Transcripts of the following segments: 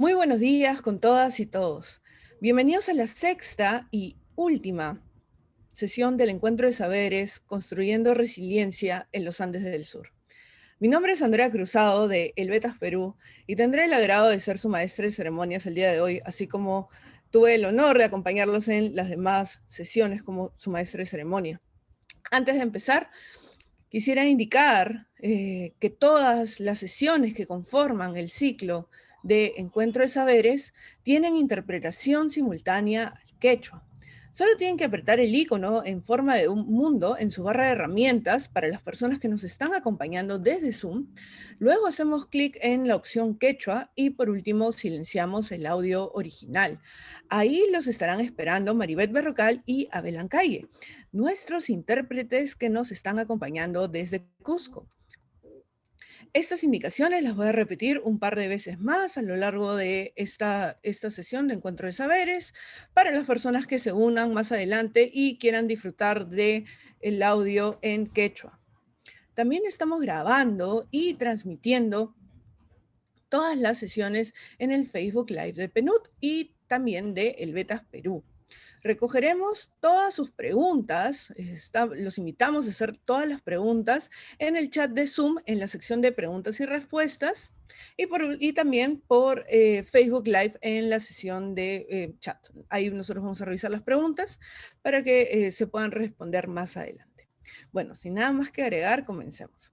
Muy buenos días con todas y todos. Bienvenidos a la sexta y última sesión del Encuentro de Saberes Construyendo Resiliencia en los Andes del Sur. Mi nombre es Andrea Cruzado de El Betas Perú y tendré el agrado de ser su maestra de ceremonias el día de hoy, así como tuve el honor de acompañarlos en las demás sesiones como su maestra de ceremonia. Antes de empezar, quisiera indicar que todas las sesiones que conforman el ciclo de Encuentro de Saberes tienen interpretación simultánea al quechua. Solo tienen que apretar el icono en forma de un mundo en su barra de herramientas para las personas que nos están acompañando desde Zoom. Luego hacemos clic en la opción quechua y por último silenciamos el audio original. Ahí los estarán esperando Maribeth Berrocal y Abel Ancalle, nuestros intérpretes que nos están acompañando desde Cusco. Estas indicaciones las voy a repetir un par de veces más a lo largo de esta sesión de Encuentro de Saberes para las personas que se unan más adelante y quieran disfrutar del audio en quechua. También estamos grabando y transmitiendo todas las sesiones en el Facebook Live de PNUD y también de El Betas Perú. Recogeremos todas sus preguntas, los invitamos a hacer todas las preguntas en el chat de Zoom, en la sección de preguntas y respuestas, y también por Facebook Live en la sesión de chat. Ahí nosotros vamos a revisar las preguntas para que se puedan responder más adelante. Bueno, sin nada más que agregar, comencemos.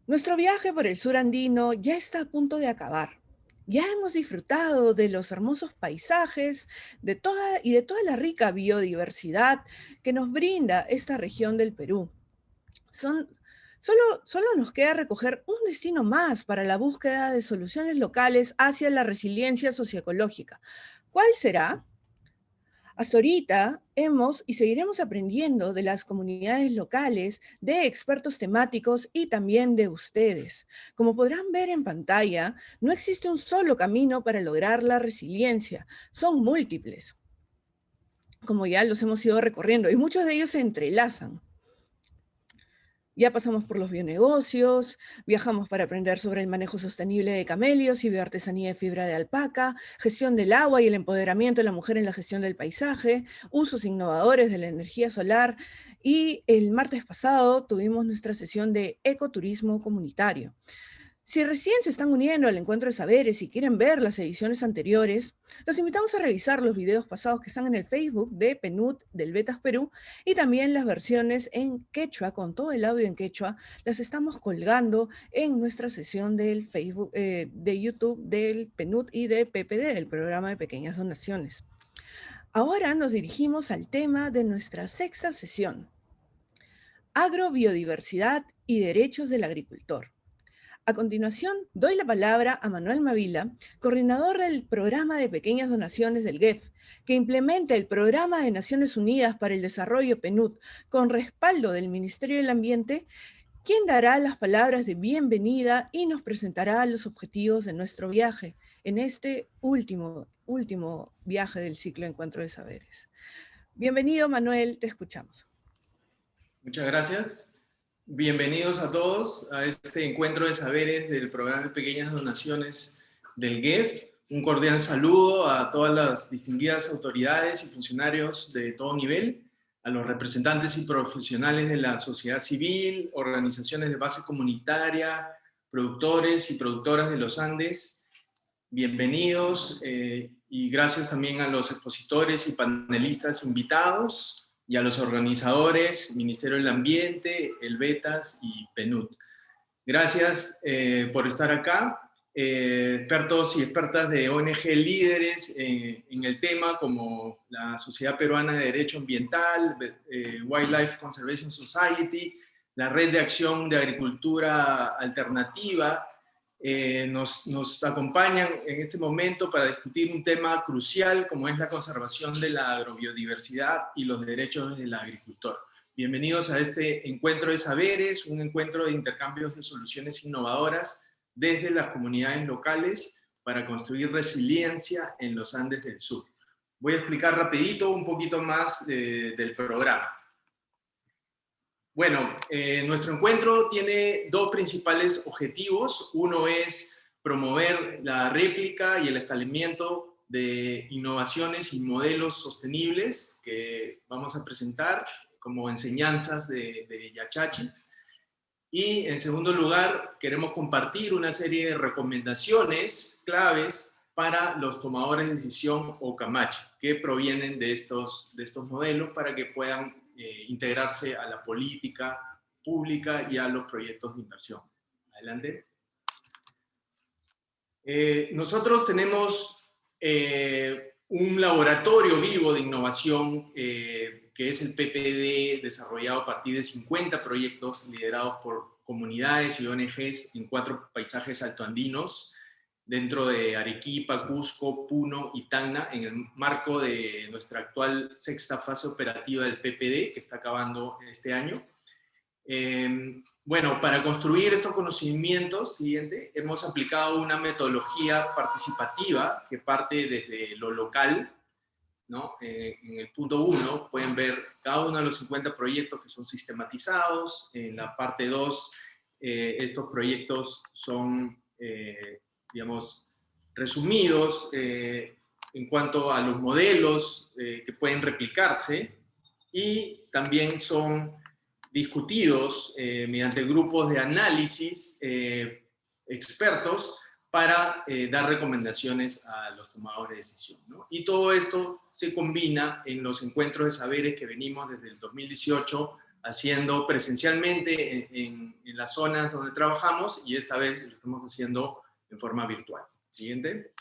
Nuestro viaje por el sur andino ya está a punto de acabar. Ya hemos disfrutado de los hermosos paisajes de toda la rica biodiversidad que nos brinda esta región del Perú. Solo nos queda recoger un destino más para la búsqueda de soluciones locales hacia la resiliencia socioecológica. ¿Cuál será? Hasta ahorita hemos y seguiremos aprendiendo de las comunidades locales, de expertos temáticos y también de ustedes. Como podrán ver en pantalla, no existe un solo camino para lograr la resiliencia, son múltiples, como ya los hemos ido recorriendo, y muchos de ellos se entrelazan. Ya pasamos por los bionegocios, viajamos para aprender sobre el manejo sostenible de camelios y bioartesanía de fibra de alpaca, gestión del agua y el empoderamiento de la mujer en la gestión del paisaje, usos innovadores de la energía solar, y el martes pasado tuvimos nuestra sesión de ecoturismo comunitario. Si recién se están uniendo al Encuentro de Saberes y quieren ver las ediciones anteriores, los invitamos a revisar los videos pasados que están en el Facebook de PNUD del Betas Perú y también las versiones en quechua, con todo el audio en quechua, las estamos colgando en nuestra sesión del Facebook, de YouTube del PNUD y de PPD, el Programa de Pequeñas Donaciones. Ahora nos dirigimos al tema de nuestra sexta sesión: agrobiodiversidad y derechos del agricultor. A continuación, doy la palabra a Manuel Mavila, coordinador del Programa de Pequeñas Donaciones del GEF, que implementa el Programa de Naciones Unidas para el Desarrollo PNUD con respaldo del Ministerio del Ambiente, quien dará las palabras de bienvenida y nos presentará los objetivos de nuestro viaje en este último viaje del ciclo Encuentro de Saberes. Bienvenido, Manuel, te escuchamos. Muchas gracias. Bienvenidos a todos a este encuentro de saberes del programa de pequeñas donaciones del GEF. Un cordial saludo a todas las distinguidas autoridades y funcionarios de todo nivel, a los representantes y profesionales de la sociedad civil, organizaciones de base comunitaria, productores y productoras de los Andes. Bienvenidos y gracias también a los expositores y panelistas invitados, y a los organizadores, Ministerio del Ambiente, el Betas y PNUD. Gracias por estar acá. Expertos y expertas de ONG líderes en el tema, como la Sociedad Peruana de Derecho Ambiental, Wildlife Conservation Society, la Red de Acción de Agricultura Alternativa, nos acompañan en este momento para discutir un tema crucial como es la conservación de la agrobiodiversidad y los derechos del agricultor. Bienvenidos a este encuentro de saberes, un encuentro de intercambios de soluciones innovadoras desde las comunidades locales para construir resiliencia en los Andes del Sur. Voy a explicar rapidito un poquito más del programa. Bueno, nuestro encuentro tiene dos principales objetivos. Uno es promover la réplica y el escalamiento de innovaciones y modelos sostenibles que vamos a presentar como enseñanzas de Yachachis. Y en segundo lugar, queremos compartir una serie de recomendaciones claves para los tomadores de decisión o camachi, que provienen de estos modelos para que puedan integrarse a la política pública y a los proyectos de inversión. Adelante. Nosotros tenemos un laboratorio vivo de innovación que es el PPD, desarrollado a partir de 50 proyectos liderados por comunidades y ONGs en 4 paisajes altoandinos, dentro de Arequipa, Cusco, Puno y Tacna, en el marco de nuestra actual 6ª fase operativa del PPD, que está acabando este año. Bueno, para construir estos conocimientos, hemos aplicado una metodología participativa que parte desde lo local, ¿no? En el punto 1 pueden ver cada uno de los 50 proyectos que son sistematizados. En la parte 2, estos proyectos son, digamos, resumidos en cuanto a los modelos que pueden replicarse, y también son discutidos mediante grupos de análisis expertos para dar recomendaciones a los tomadores de decisión, ¿no? Y todo esto se combina en los encuentros de saberes que venimos desde el 2018 haciendo presencialmente en las zonas donde trabajamos, y esta vez lo estamos haciendo en forma virtual. Siguiente.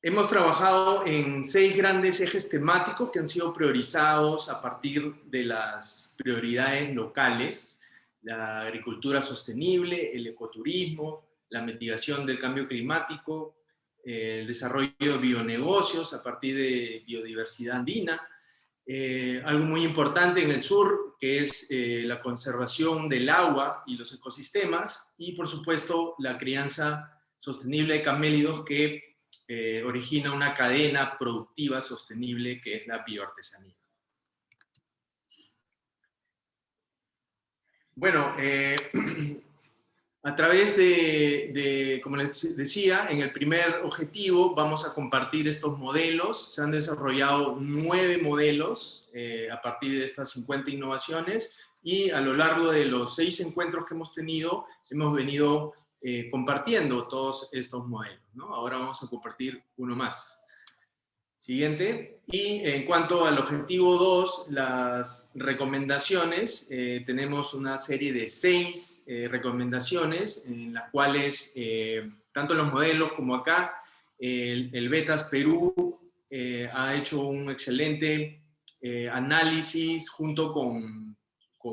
Hemos trabajado en 6 grandes ejes temáticos que han sido priorizados a partir de las prioridades locales: la agricultura sostenible, el ecoturismo, la mitigación del cambio climático, el desarrollo de bionegocios a partir de biodiversidad andina, algo muy importante en el sur, que es la conservación del agua y los ecosistemas, y por supuesto la crianza sostenible de camélidos, que origina una cadena productiva sostenible que es la bioartesanía. Bueno, a través como les decía, en el primer objetivo vamos a compartir estos modelos. Se han desarrollado 9 modelos a partir de estas 50 innovaciones, y a lo largo de los 6 encuentros que hemos tenido, hemos venido compartiendo todos estos modelos, ¿no? Ahora vamos a compartir uno más. Siguiente. Y en cuanto al objetivo 2, las recomendaciones, tenemos una serie de 6 recomendaciones en las cuales tanto los modelos como acá el Betas Perú ha hecho un excelente análisis junto con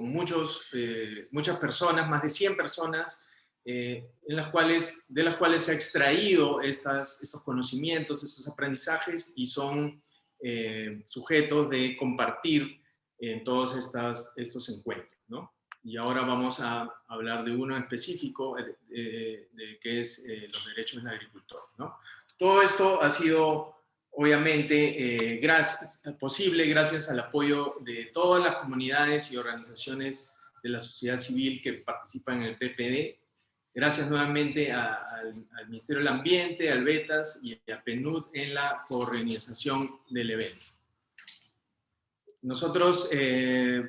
muchas personas, más de 100 personas, de las cuales se ha extraído estos conocimientos, estos aprendizajes, y son sujetos de compartir en todos estos encuentros, ¿no? Y ahora vamos a hablar de uno específico, que es los derechos del agricultor, ¿no? Todo esto ha sido, obviamente, posible gracias al apoyo de todas las comunidades y organizaciones de la sociedad civil que participan en el PPD. Gracias nuevamente al Ministerio del Ambiente, al Betas y a PNUD en la coorganización del evento. Nosotros,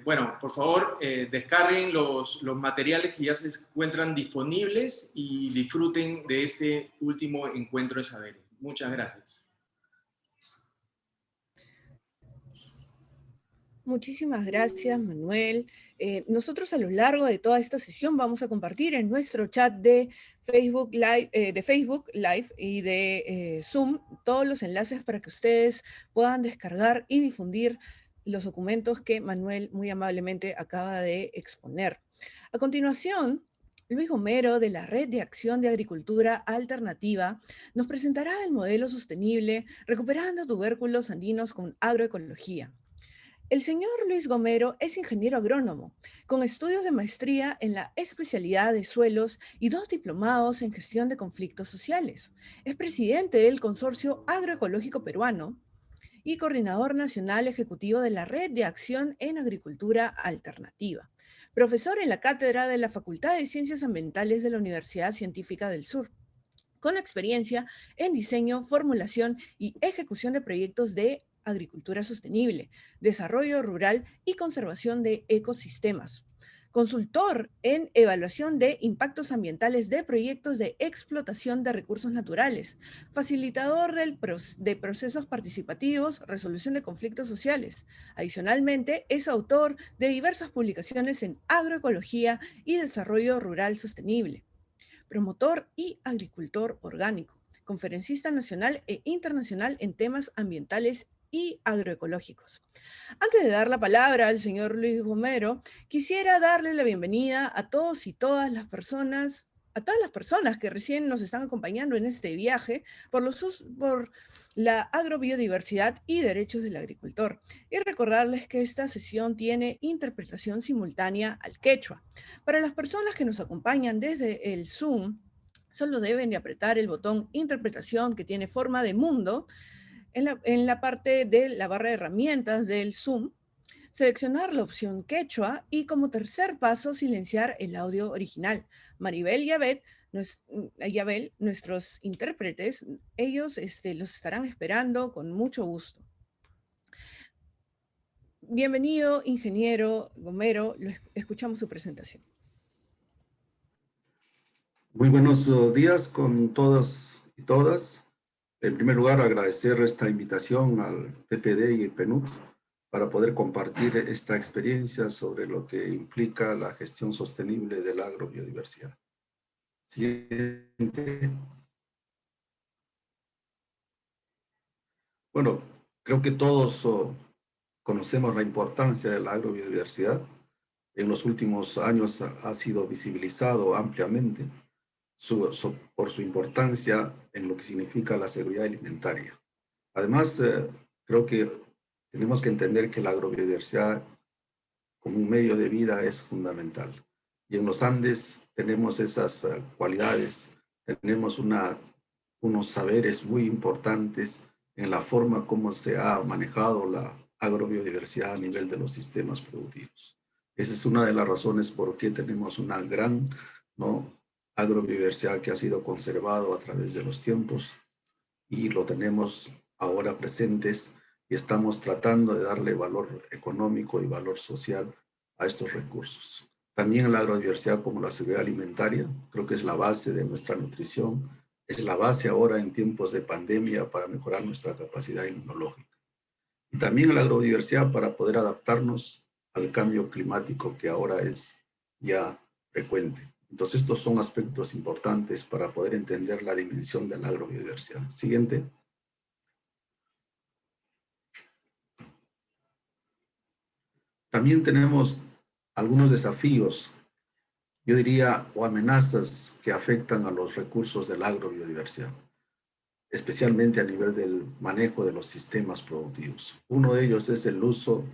bueno, por favor, descarguen los materiales que ya se encuentran disponibles y disfruten de este último encuentro de saberes. Muchas gracias. Muchísimas gracias, Manuel. Nosotros a lo largo de toda esta sesión vamos a compartir en nuestro chat de Facebook Live y de Zoom todos los enlaces para que ustedes puedan descargar y difundir los documentos que Manuel muy amablemente acaba de exponer. A continuación, Luis Gomero, de la Red de Acción de Agricultura Alternativa, nos presentará el modelo sostenible Recuperando Tubérculos Andinos con Agroecología. El señor Luis Gomero es ingeniero agrónomo, con estudios de maestría en la especialidad de suelos y 2 diplomados en gestión de conflictos sociales. Es presidente del Consorcio Agroecológico Peruano y coordinador nacional ejecutivo de la Red de Acción en Agricultura Alternativa. Profesor en la cátedra de la Facultad de Ciencias Ambientales de la Universidad Científica del Sur, con experiencia en diseño, formulación y ejecución de proyectos de agricultura sostenible, desarrollo rural y conservación de ecosistemas. Consultor en evaluación de impactos ambientales de proyectos de explotación de recursos naturales, facilitador de procesos participativos, resolución de conflictos sociales. Adicionalmente, es autor de diversas publicaciones en agroecología y desarrollo rural sostenible, promotor y agricultor orgánico, conferencista nacional e internacional en temas ambientales y agroecológicos. Antes de dar la palabra al señor Luis Gomero, quisiera darle la bienvenida a todos y todas las personas, a todas las personas que recién nos están acompañando en este viaje por la agrobiodiversidad y derechos del agricultor. Y recordarles que esta sesión tiene interpretación simultánea al quechua. Para las personas que nos acompañan desde el Zoom, solo deben de apretar el botón interpretación que tiene forma de mundo en la parte de la barra de herramientas del Zoom, seleccionar la opción quechua y como tercer paso silenciar el audio original. Maribel y Abel, nuestros intérpretes, ellos los estarán esperando con mucho gusto. Bienvenido, ingeniero Gomero, escuchamos su presentación. Muy buenos días con todos y todas. En primer lugar, agradecer esta invitación al PPD y el PNUD para poder compartir esta experiencia sobre lo que implica la gestión sostenible de la agrobiodiversidad. Siguiente. Bueno, creo que todos conocemos la importancia de la agrobiodiversidad. En los últimos años ha sido visibilizado ampliamente por su importancia en lo que significa la seguridad alimentaria. Además, creo que tenemos que entender que la agrobiodiversidad como un medio de vida es fundamental. Y en los Andes tenemos esas cualidades, tenemos unos saberes muy importantes en la forma como se ha manejado la agrobiodiversidad a nivel de los sistemas productivos. Esa es una de las razones por qué tenemos una gran, agrobiodiversidad que ha sido conservado a través de los tiempos y lo tenemos ahora presentes y estamos tratando de darle valor económico y valor social a estos recursos. También la agrobiodiversidad como la seguridad alimentaria, creo que es la base de nuestra nutrición, es la base ahora en tiempos de pandemia para mejorar nuestra capacidad inmunológica. Y también la agrobiodiversidad para poder adaptarnos al cambio climático que ahora es ya frecuente. Entonces, estos son aspectos importantes para poder entender la dimensión de la agrobiodiversidad. Siguiente. También tenemos algunos desafíos, yo diría, o amenazas que afectan a los recursos de la agrobiodiversidad, especialmente a nivel del manejo de los sistemas productivos. Uno de ellos es el uso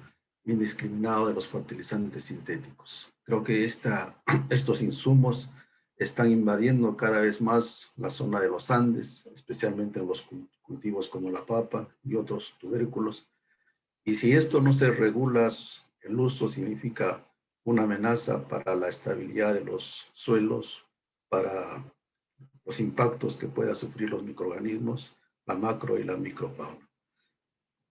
indiscriminado de los fertilizantes sintéticos. Creo que estos insumos están invadiendo cada vez más la zona de los Andes, especialmente en los cultivos como la papa y otros tubérculos. Y si esto no se regula, el uso significa una amenaza para la estabilidad de los suelos, para los impactos que puedan sufrir los microorganismos, la macro y la microfauna.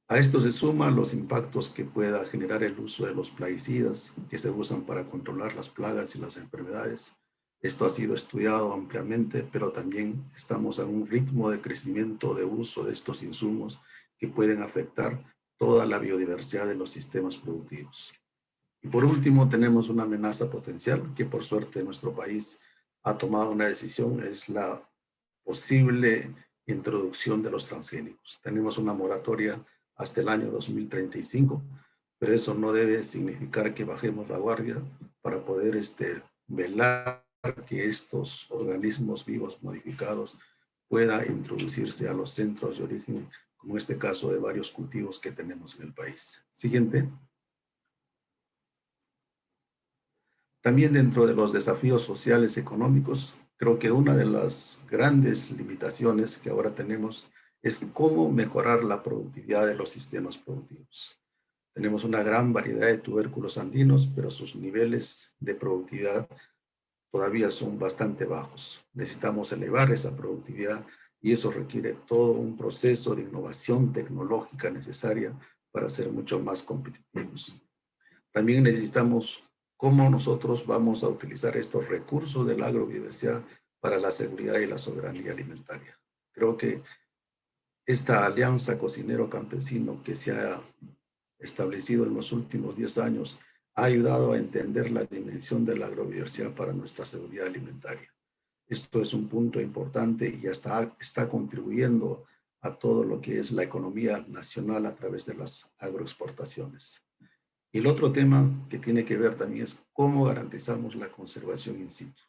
A esto se suman los impactos que pueda generar el uso de los plaguicidas que se usan para controlar las plagas y las enfermedades. Esto ha sido estudiado ampliamente, pero también estamos en un ritmo de crecimiento de uso de estos insumos que pueden afectar toda la biodiversidad de los sistemas productivos. Y por último, tenemos una amenaza potencial que por suerte nuestro país ha tomado una decisión, es la posible introducción de los transgénicos. Tenemos una moratoria hasta el año 2035, pero eso no debe significar que bajemos la guardia para poder velar que estos organismos vivos modificados puedan introducirse a los centros de origen, como en este caso de varios cultivos que tenemos en el país. Siguiente. También dentro de los desafíos sociales económicos, creo que una de las grandes limitaciones que ahora tenemos es cómo mejorar la productividad de los sistemas productivos. Tenemos una gran variedad de tubérculos andinos, pero sus niveles de productividad todavía son bastante bajos. Necesitamos elevar esa productividad y eso requiere todo un proceso de innovación tecnológica necesaria para ser mucho más competitivos. También necesitamos cómo nosotros vamos a utilizar estos recursos de la agrobiodiversidad para la seguridad y la soberanía alimentaria. Creo que esta alianza cocinero-campesino que se ha establecido en los últimos 10 años ha ayudado a entender la dimensión de la agrobiodiversidad para nuestra seguridad alimentaria. Esto es un punto importante y ya está contribuyendo a todo lo que es la economía nacional a través de las agroexportaciones. Y el otro tema que tiene que ver también es cómo garantizamos la conservación in situ,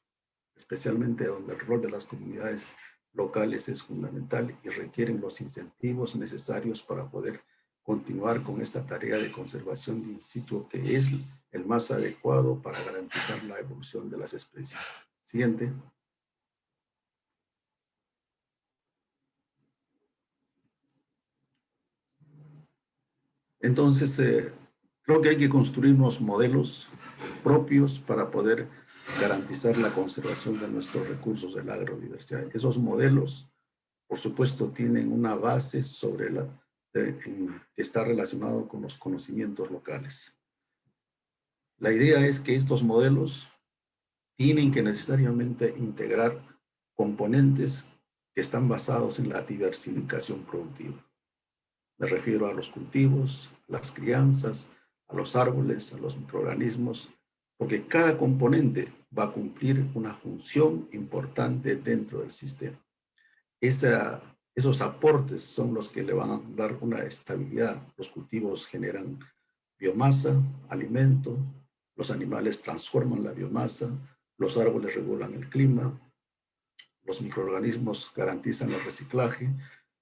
especialmente donde el rol de las comunidades locales es fundamental y requieren los incentivos necesarios para poder continuar con esta tarea de conservación in situ, que es el más adecuado para garantizar la evolución de las especies. Siguiente. Entonces, creo que hay que construir unos modelos propios para poder garantizar la conservación de nuestros recursos de la agrobiodiversidad. Esos modelos, por supuesto, tienen una base sobre que está relacionado con los conocimientos locales. La idea es que estos modelos tienen que necesariamente integrar componentes que están basados en la diversificación productiva. Me refiero a los cultivos, las crianzas, a los árboles, a los microorganismos, porque cada componente va a cumplir una función importante dentro del sistema. Esos aportes son los que le van a dar una estabilidad. Los cultivos generan biomasa, alimento, los animales transforman la biomasa, los árboles regulan el clima, los microorganismos garantizan el reciclaje.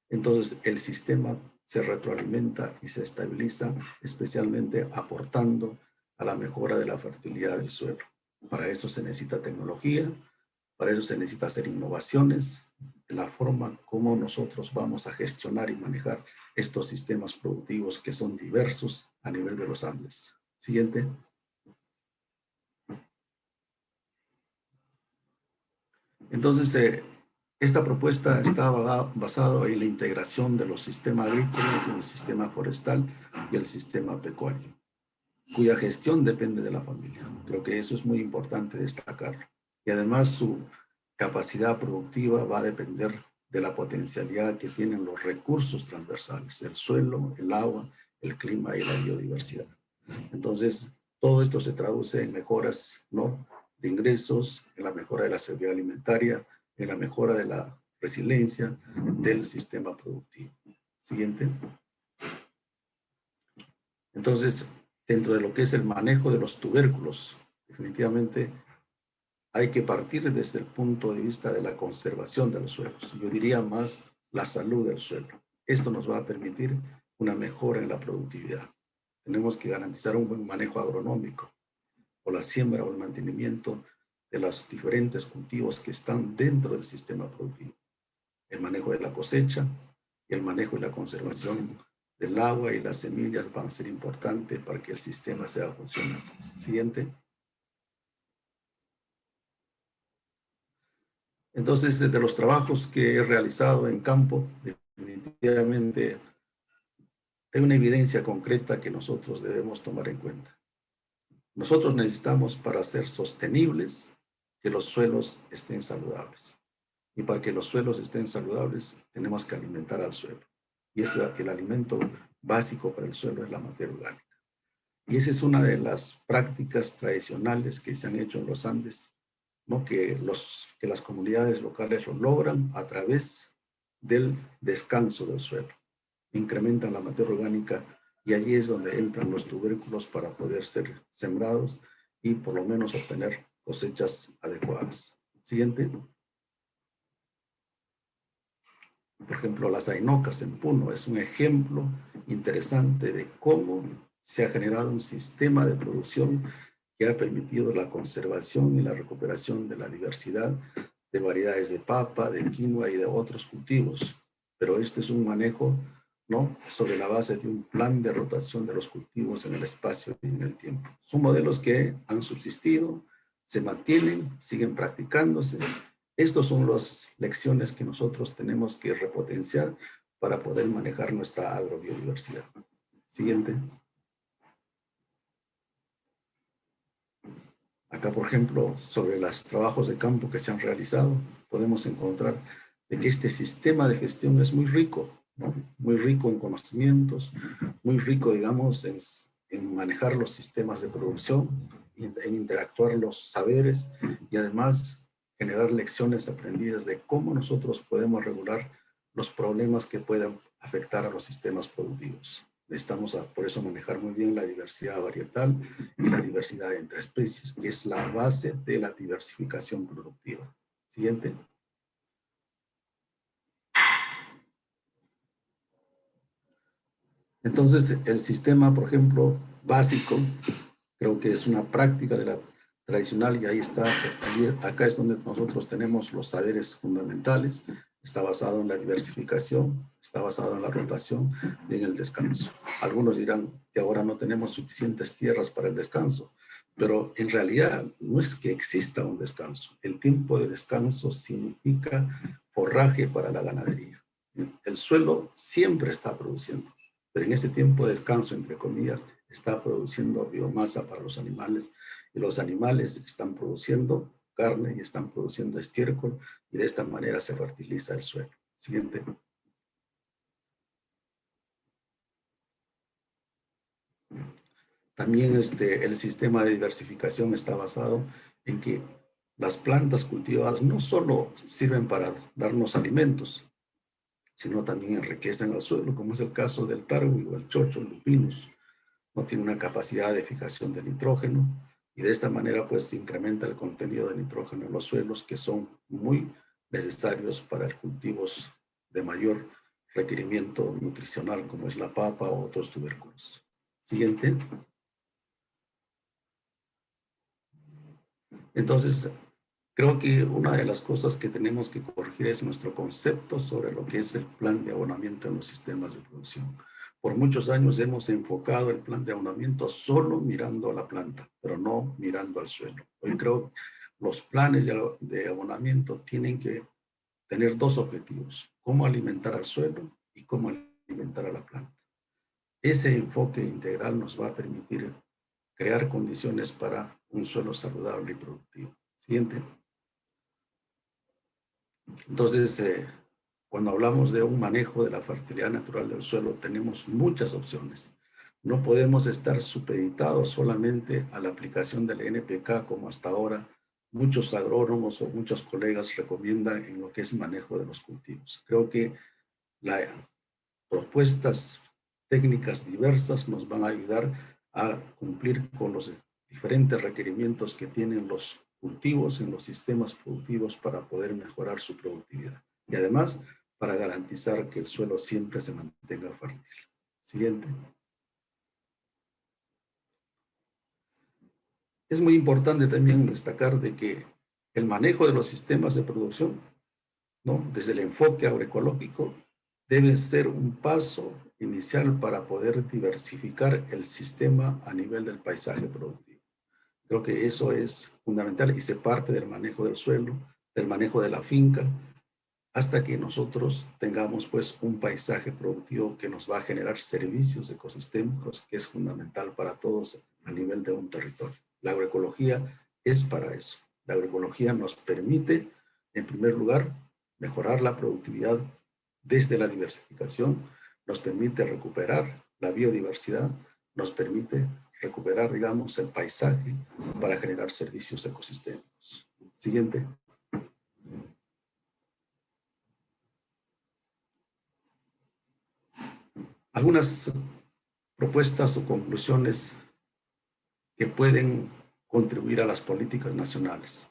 Entonces el sistema se retroalimenta y se estabiliza, especialmente aportando a la mejora de la fertilidad del suelo. Para eso se necesita tecnología, para eso se necesita hacer innovaciones, de la forma como nosotros vamos a gestionar y manejar estos sistemas productivos que son diversos a nivel de los Andes. Siguiente. Entonces, esta propuesta está basada en la integración de los sistemas agrícolas con el sistema forestal y el sistema pecuario, cuya gestión depende de la familia. Creo que eso es muy importante destacar. Y además su capacidad productiva va a depender de la potencialidad que tienen los recursos transversales, el suelo, el agua, el clima y la biodiversidad. Entonces, todo esto se traduce en mejoras, ¿no?, de ingresos, en la mejora de la seguridad alimentaria, en la mejora de la resiliencia del sistema productivo. Siguiente. Entonces, dentro de lo que es el manejo de los tubérculos, definitivamente hay que partir desde el punto de vista de la conservación de los suelos. Yo diría más la salud del suelo. Esto nos va a permitir una mejora en la productividad. Tenemos que garantizar un buen manejo agronómico, o la siembra o el mantenimiento de los diferentes cultivos que están dentro del sistema productivo. El manejo de la cosecha y el manejo y la conservación del agua y las semillas van a ser importantes para que el sistema sea funcional. Siguiente. Entonces, de los trabajos que he realizado en campo, definitivamente hay una evidencia concreta que nosotros debemos tomar en cuenta. Nosotros necesitamos, para ser sostenibles, que los suelos estén saludables. Y para que los suelos estén saludables, tenemos que alimentar al suelo. Y el alimento básico para el suelo es la materia orgánica. Y esa es una de las prácticas tradicionales que se han hecho en los Andes, ¿no?, que las comunidades locales lo logran a través del descanso del suelo. Incrementan la materia orgánica y allí es donde entran los tubérculos para poder ser sembrados y por lo menos obtener cosechas adecuadas. Siguiente. Por ejemplo, las ainocas en Puno es un ejemplo interesante de cómo se ha generado un sistema de producción que ha permitido la conservación y la recuperación de la diversidad de variedades de papa, de quinoa y de otros cultivos. pero este es un manejo, ¿no?, sobre la base de un plan de rotación de los cultivos en el espacio y en el tiempo. Son modelos que han subsistido, se mantienen, siguen practicándose. Estas son las lecciones que nosotros tenemos que repotenciar para poder manejar nuestra agrobiodiversidad. Siguiente. Acá, por ejemplo, sobre los trabajos de campo que se han realizado, podemos encontrar de que este sistema de gestión es muy rico, ¿no?, muy rico en conocimientos, muy rico, digamos, en manejar los sistemas de producción, en interactuar los saberes y además generar lecciones aprendidas de cómo nosotros podemos regular los problemas que puedan afectar a los sistemas productivos. Necesitamos por eso manejar muy bien la diversidad varietal y la diversidad entre especies, que es la base de la diversificación productiva. Siguiente. Entonces, el sistema, por ejemplo, básico, creo que es una práctica de la tradicional y ahí está, acá es donde nosotros tenemos los saberes fundamentales. Está basado en la diversificación, está basado en la rotación y en el descanso. Algunos dirán que ahora no tenemos suficientes tierras para el descanso, pero en realidad no es que exista un descanso. El tiempo de descanso significa forraje para la ganadería. El suelo siempre está produciendo, pero en ese tiempo de descanso, entre comillas, está produciendo biomasa para los animales y los animales están produciendo carne y están produciendo estiércol y de esta manera se fertiliza el suelo. Siguiente. También el sistema de diversificación está basado en que las plantas cultivadas no solo sirven para darnos alimentos, sino también enriquecen al suelo, como es el caso del tarwi o el chocho, el lupinus. No tiene una capacidad de fijación de nitrógeno y de esta manera pues se incrementa el contenido de nitrógeno en los suelos que son muy necesarios para cultivos de mayor requerimiento nutricional como es la papa o otros tubérculos. Siguiente. Entonces, creo que una de las cosas que tenemos que corregir es nuestro concepto sobre lo que es el plan de abonamiento en los sistemas de producción. Por muchos años hemos enfocado el plan de abonamiento solo mirando a la planta, pero no mirando al suelo. Hoy creo que los planes de abonamiento tienen que tener dos objetivos: cómo alimentar al suelo y cómo alimentar a la planta. Ese enfoque integral nos va a permitir crear condiciones para un suelo saludable y productivo. Siguiente. Entonces, cuando hablamos de un manejo de la fertilidad natural del suelo, tenemos muchas opciones. No podemos estar supeditados solamente a la aplicación del NPK como hasta ahora muchos agrónomos o muchos colegas recomiendan en lo que es manejo de los cultivos. Creo que las propuestas técnicas diversas nos van a ayudar a cumplir con los diferentes requerimientos que tienen los cultivos en los sistemas productivos para poder mejorar su productividad. Y además, para garantizar que el suelo siempre se mantenga fértil. Siguiente. Es muy importante también destacar de que el manejo de los sistemas de producción, ¿no?, desde el enfoque agroecológico, debe ser un paso inicial para poder diversificar el sistema a nivel del paisaje productivo. Creo que eso es fundamental y se parte del manejo del suelo, del manejo de la finca, hasta que nosotros tengamos pues un paisaje productivo que nos va a generar servicios ecosistémicos, que es fundamental para todos a nivel de un territorio. La agroecología es para eso. La agroecología nos permite, en primer lugar, mejorar la productividad desde la diversificación, nos permite recuperar la biodiversidad, nos permite recuperar, digamos, el paisaje para generar servicios ecosistémicos. Siguiente. Algunas propuestas o conclusiones que pueden contribuir a las políticas nacionales.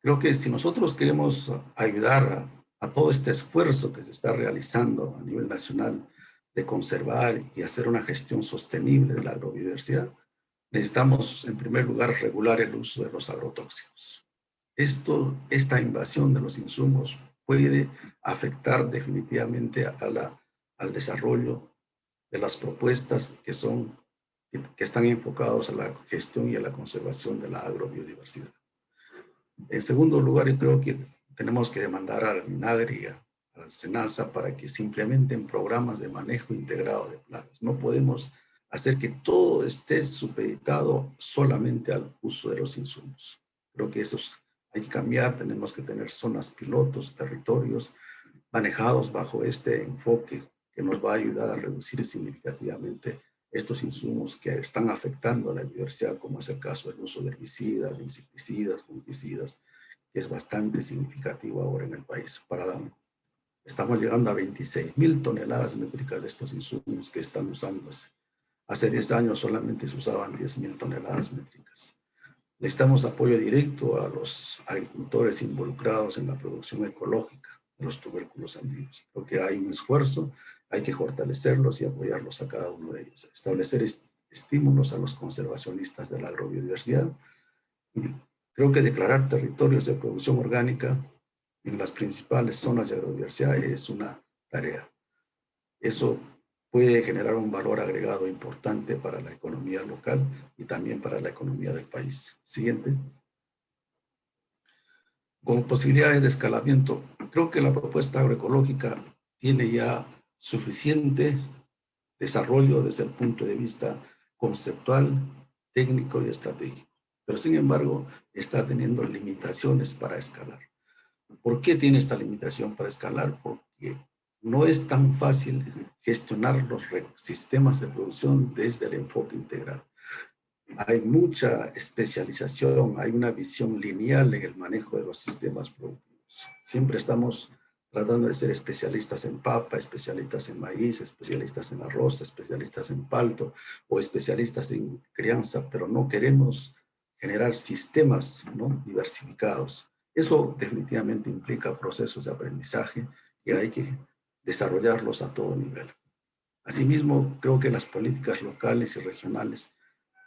Creo que si nosotros queremos ayudar a todo este esfuerzo que se está realizando a nivel nacional de conservar y hacer una gestión sostenible de la agrobiodiversidad, necesitamos en primer lugar regular el uso de los agrotóxicos. Esta invasión de los insumos puede afectar definitivamente al desarrollo de las propuestas que están enfocados a la gestión y a la conservación de la agrobiodiversidad. En segundo lugar, yo creo que tenemos que demandar al MINAGRI y al SENASA para que se implementen programas de manejo integrado de plagas. No podemos hacer que todo esté supeditado solamente al uso de los insumos. Creo que eso hay que cambiar, tenemos que tener zonas pilotos, territorios manejados bajo este enfoque que nos va a ayudar a reducir significativamente estos insumos que están afectando a la biodiversidad, como es el caso del uso de herbicidas, de insecticidas, fungicidas, que es bastante significativo ahora en el país. Estamos llegando a 26.000 toneladas métricas de estos insumos que están usándose. Hace 10 años solamente se usaban 10.000 toneladas métricas. Necesitamos apoyo directo a los agricultores involucrados en la producción ecológica de los tubérculos andinos. Creo que hay un esfuerzo, hay que fortalecerlos y apoyarlos a cada uno de ellos. Establecer estímulos a los conservacionistas de la agrobiodiversidad. Y creo que declarar territorios de producción orgánica en las principales zonas de agrobiodiversidad es una tarea. Eso puede generar un valor agregado importante para la economía local y también para la economía del país. Siguiente. Con posibilidades de escalamiento, creo que la propuesta agroecológica tiene ya suficiente desarrollo desde el punto de vista conceptual, técnico y estratégico. Pero sin embargo, está teniendo limitaciones para escalar. ¿Por qué tiene esta limitación para escalar? Porque no es tan fácil gestionar los sistemas de producción desde el enfoque integral. Hay mucha especialización, hay una visión lineal en el manejo de los sistemas productivos. Siempre estamos tratando de ser especialistas en papa, especialistas en maíz, especialistas en arroz, especialistas en palto o especialistas en crianza, pero no queremos generar sistemas, ¿no?, diversificados. Eso definitivamente implica procesos de aprendizaje y hay que desarrollarlos a todo nivel. Asimismo, creo que las políticas locales y regionales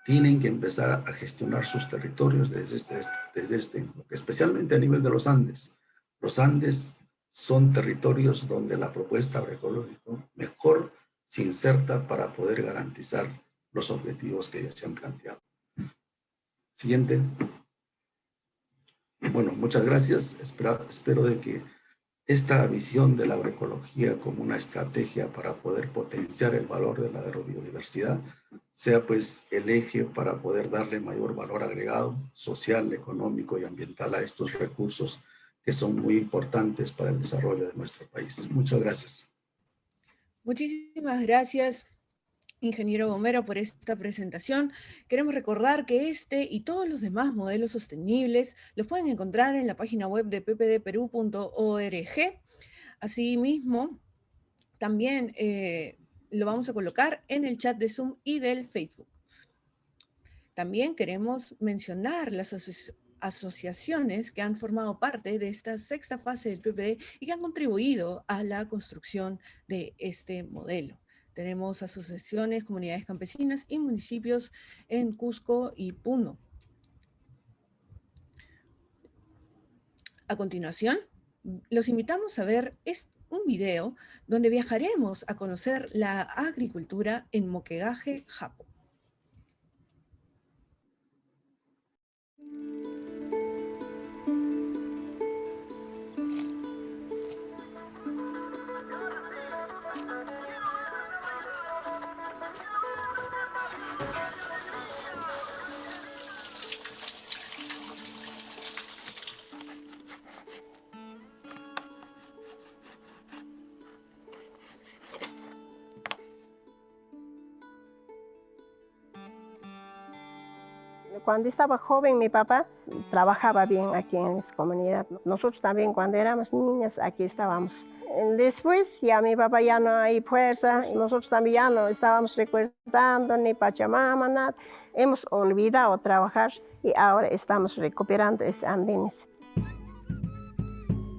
tienen que empezar a gestionar sus territorios desde este enfoque, especialmente a nivel de los Andes. Los Andes son territorios donde la propuesta agroecológica mejor se inserta para poder garantizar los objetivos que ya se han planteado. Siguiente. Bueno, muchas gracias. Espero de que esta visión de la agroecología como una estrategia para poder potenciar el valor de la agrobiodiversidad sea pues el eje para poder darle mayor valor agregado social, económico y ambiental a estos recursos que son muy importantes para el desarrollo de nuestro país. Muchas gracias. Muchísimas gracias, ingeniero Gomero, por esta presentación. Queremos recordar que este y todos los demás modelos sostenibles los pueden encontrar en la página web de ppdperú.org. Asimismo, también lo vamos a colocar en el chat de Zoom y del Facebook. También queremos mencionar las asociaciones que han formado parte de esta sexta fase del PPD y que han contribuido a la construcción de este modelo. Tenemos asociaciones, comunidades campesinas y municipios en Cusco y Puno. A continuación, los invitamos a ver un video donde viajaremos a conocer la agricultura en Moquegahe, Japón. Cuando estaba joven, mi papá trabajaba bien aquí en esta comunidad. Nosotros también, cuando éramos niñas, aquí estábamos. Después, ya mi papá ya no hay fuerza, y nosotros también ya no estábamos recordando ni Pachamama, nada. Hemos olvidado trabajar y ahora estamos recuperando esos andines.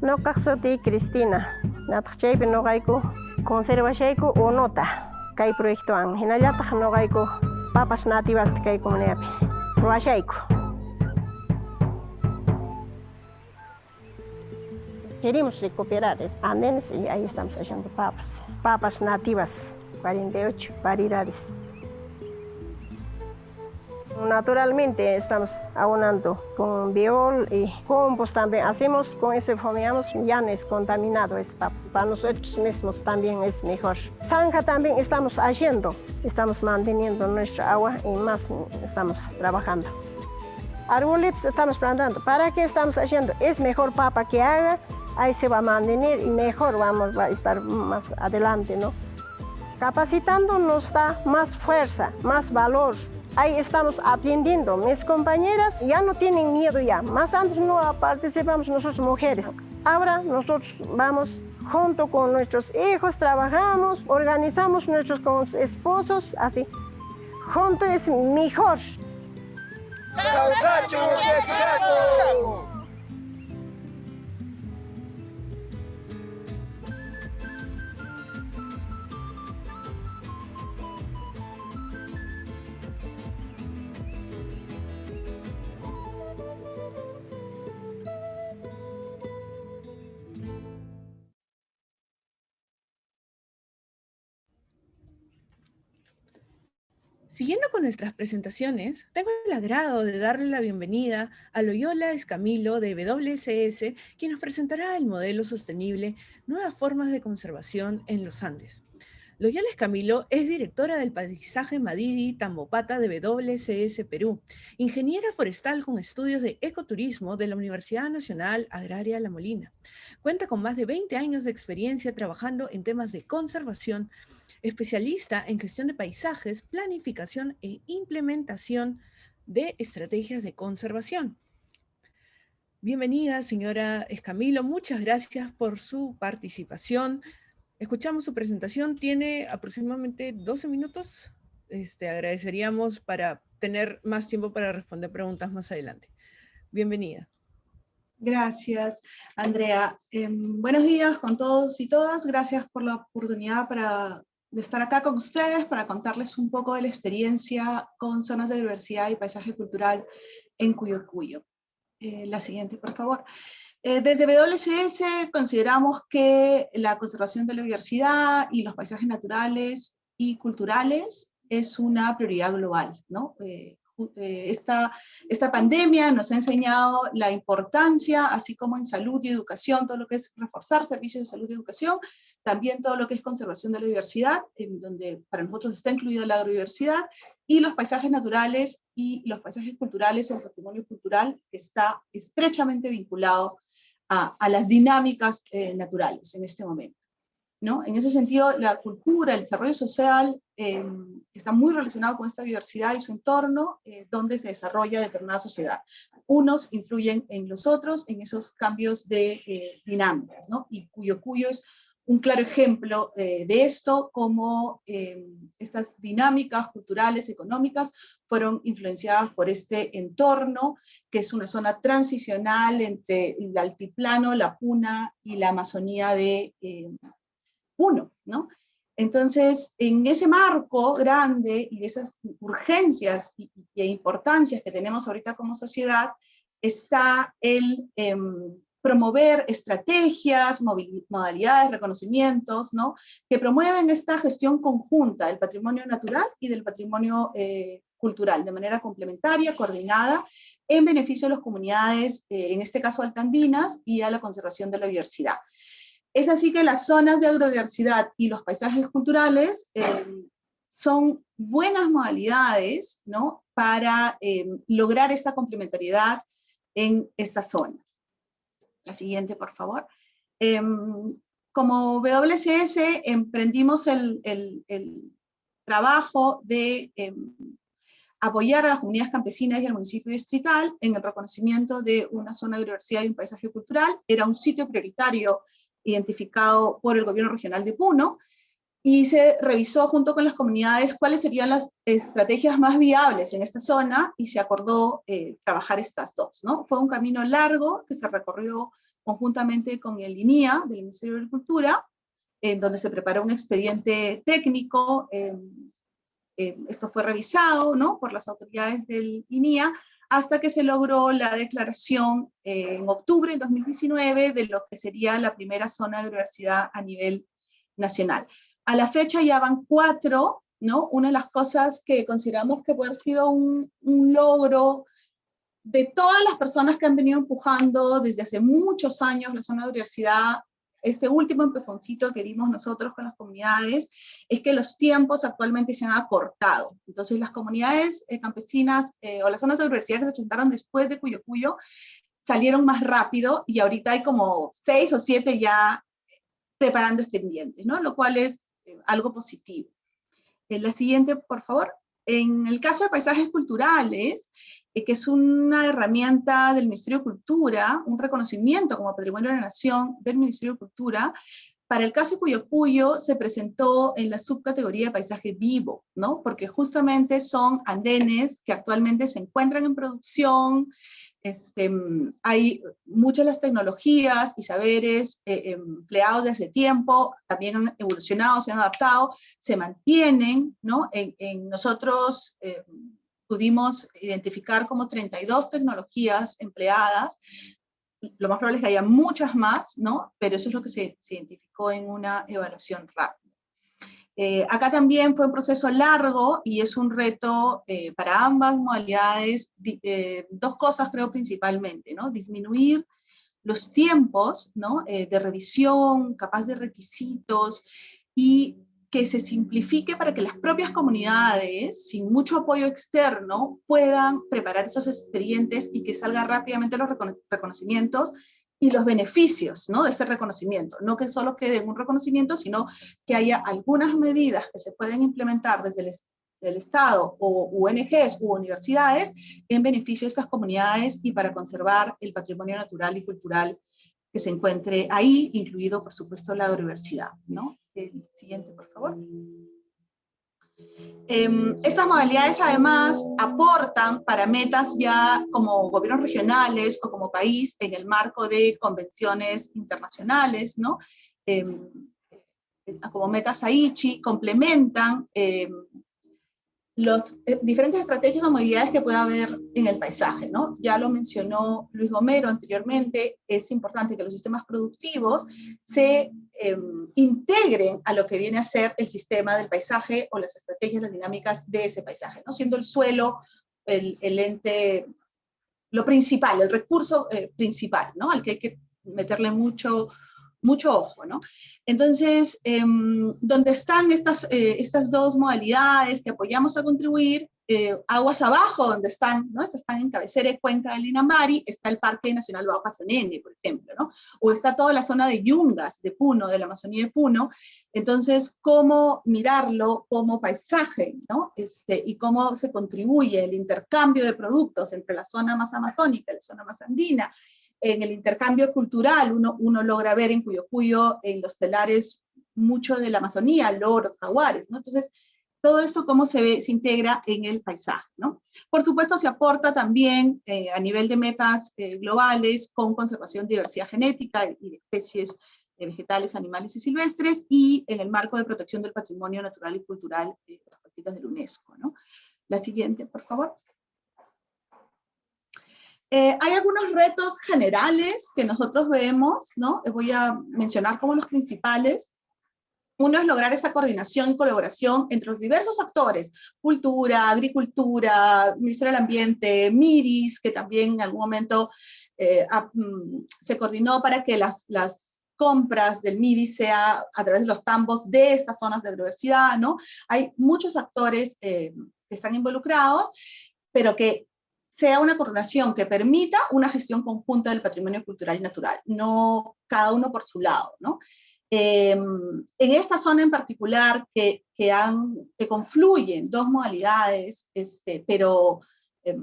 No caxoti Cristina, natachaype no gaiku, conservashayku o nota, kay proyecto an, hinallataq no gaiku, papas nativas kay comunidad. queremos recuperar andenes y ahí estamos haciendo papas. Papas nativas, 48 variedades. Naturalmente estamos abonando con biol y compost también. Hacemos con eso, fomeamos, ya no es contaminado, es papas. Para nosotros mismos también es mejor. Zanja también estamos haciendo, estamos manteniendo nuestra agua y más estamos trabajando. Arbolitos estamos plantando. ¿Para qué estamos haciendo? Es mejor papa que haga, ahí se va a mantener y mejor vamos a estar más adelante, ¿no? Capacitando nos da más fuerza, más valor. Ahí estamos aprendiendo. Mis compañeras ya no tienen miedo ya. Más antes no participamos nosotros mujeres. Ahora nosotros vamos junto con nuestros hijos, trabajamos, organizamos nuestros con esposos, así. Junto es mejor. Siguiendo con nuestras presentaciones, tengo el agrado de darle la bienvenida a Loyola Escamilo de WSS, quien nos presentará el modelo sostenible Nuevas Formas de Conservación en los Andes. Loyola Escamilo es directora del paisaje Madidi Tambopata de WSS Perú, ingeniera forestal con estudios de ecoturismo de la Universidad Nacional Agraria La Molina. Cuenta con más de 20 años de experiencia trabajando en temas de conservación, especialista en gestión de paisajes, planificación e implementación de estrategias de conservación. Bienvenida, señora Escamilo. Muchas gracias por su participación. Escuchamos su presentación. Tiene aproximadamente 12 minutos. Agradeceríamos para tener más tiempo para responder preguntas más adelante. Bienvenida. Gracias, Andrea. Buenos días con todos y todas. Gracias por la oportunidad de estar acá con ustedes para contarles un poco de la experiencia con zonas de diversidad y paisaje cultural en Cuyo Cuyo. La siguiente, por favor. Desde WSS consideramos que la conservación de la diversidad y los paisajes naturales y culturales es una prioridad global, ¿no? Esta pandemia nos ha enseñado la importancia, así como en salud y educación, todo lo que es reforzar servicios de salud y educación, también todo lo que es conservación de la diversidad, en donde para nosotros está incluida la agrodiversidad, y los paisajes naturales y los paisajes culturales o el patrimonio cultural está estrechamente vinculado a las dinámicas naturales en este momento, ¿no? En ese sentido, la cultura, el desarrollo social está muy relacionado con esta diversidad y su entorno, donde se desarrolla determinada sociedad. Unos influyen en los otros, en esos cambios de dinámicas, ¿no? Y Cuyo Cuyo es un claro ejemplo de esto, cómo estas dinámicas culturales, económicas, fueron influenciadas por este entorno, que es una zona transicional entre el altiplano, la puna y la Amazonía de Puno, ¿no? Entonces, en ese marco grande y de esas urgencias e importancias que tenemos ahorita como sociedad, está el promover estrategias, modalidades, reconocimientos, ¿no? Que promueven esta gestión conjunta del patrimonio natural y del patrimonio cultural, de manera complementaria, coordinada, en beneficio de las comunidades, en este caso altandinas, y a la conservación de la biodiversidad. Es así que las zonas de agrodiversidad y los paisajes culturales son buenas modalidades, ¿no? Para lograr esta complementariedad en estas zonas. La siguiente, por favor. Como WSS emprendimos el trabajo de apoyar a las comunidades campesinas y al municipio distrital en el reconocimiento de una zona de biodiversidad y un paisaje cultural. Era un sitio prioritario identificado por el gobierno regional de Puno, y se revisó junto con las comunidades cuáles serían las estrategias más viables en esta zona, y se acordó trabajar estas dos, ¿no? Fue un camino largo que se recorrió conjuntamente con el INIA, del Ministerio de Agricultura, en donde se preparó un expediente técnico. Esto fue revisado, ¿no?, por las autoridades del INIA, hasta que se logró la declaración en octubre del 2019 de lo que sería la primera zona de biodiversidad a nivel nacional. A la fecha ya van 4, ¿no? Una de las cosas que consideramos que puede haber sido un logro de todas las personas que han venido empujando desde hace muchos años la zona de biodiversidad, este último empujoncito que dimos nosotros con las comunidades, es que los tiempos actualmente se han acortado. Entonces las comunidades campesinas o las zonas de biodiversidad que se presentaron después de Cuyo Cuyo salieron más rápido, y ahorita hay como 6 o 7 ya preparando expedientes, ¿no? Lo cual es algo positivo. La siguiente, por favor. En el caso de paisajes culturales, que es una herramienta del Ministerio de Cultura, un reconocimiento como Patrimonio de la Nación del Ministerio de Cultura, para el caso de Cuyo Cuyo se presentó en la subcategoría de paisaje vivo, ¿no? Porque justamente son andenes que actualmente se encuentran en producción. Hay muchas de las tecnologías y saberes empleados desde hace tiempo, también han evolucionado, se han adaptado, se mantienen, ¿no? Nosotros pudimos identificar como 32 tecnologías empleadas. Lo más probable es que haya muchas más, ¿no? Pero eso es lo que se identificó en una evaluación rápida. Acá también fue un proceso largo y es un reto para ambas modalidades, 2 cosas creo principalmente, ¿no? Disminuir los tiempos, ¿no? De revisión, capaz de requisitos, y que se simplifique para que las propias comunidades, sin mucho apoyo externo, puedan preparar esos expedientes y que salgan rápidamente los reconocimientos y los beneficios, ¿no? De este reconocimiento. No que solo quede en un reconocimiento, sino que haya algunas medidas que se pueden implementar desde el Estado o ONGs u universidades en beneficio de estas comunidades y para conservar el patrimonio natural y cultural que se encuentre ahí, incluido, por supuesto, la biodiversidad, ¿no? El siguiente, por favor. Estas modalidades, además, aportan para metas ya como gobiernos regionales o como país en el marco de convenciones internacionales, ¿no? Como metas Aichi, complementan las diferentes estrategias o modalidades que puede haber en el paisaje, ¿no? Ya lo mencionó Luis Gomero anteriormente, es importante que los sistemas productivos se integren a lo que viene a ser el sistema del paisaje o las estrategias, las dinámicas de ese paisaje, ¿no? Siendo el suelo el ente, lo principal, el recurso principal, ¿no? Al que hay que meterle mucho ojo, ¿no? Entonces, donde están estas 2 modalidades que apoyamos a contribuir, aguas abajo, donde están, ¿no? Están en cabecera y cuenca del Inambari, está el Parque Nacional Bajo Pasonene, por ejemplo, ¿no? O está toda la zona de Yungas, de Puno, de la Amazonía de Puno. Entonces, ¿cómo mirarlo como paisaje, ¿no? Y cómo se contribuye el intercambio de productos entre la zona más amazónica y la zona más andina. En el intercambio cultural, uno logra ver en Cuyo Cuyo, en los telares, mucho de la Amazonía, loros, jaguares, ¿no? Entonces, todo esto cómo se integra en el paisaje, ¿no? Por supuesto, se aporta también a nivel de metas globales con conservación de diversidad genética y de especies vegetales, animales y silvestres, y en el marco de protección del patrimonio natural y cultural de las políticas de la UNESCO, ¿no? La siguiente, por favor. Hay algunos retos generales que nosotros vemos, ¿no? Voy a mencionar como los principales. Uno es lograr esa coordinación y colaboración entre los diversos actores, cultura, agricultura, Ministerio del Ambiente, MIRIS, que también en algún momento se coordinó para que las compras del MIRIS sea a través de los tambos de estas zonas de biodiversidad, ¿no? Hay muchos actores que están involucrados, pero que sea una coordinación que permita una gestión conjunta del patrimonio cultural y natural, no cada uno por su lado, ¿no? En esta zona en particular que confluyen 2 modalidades, pero que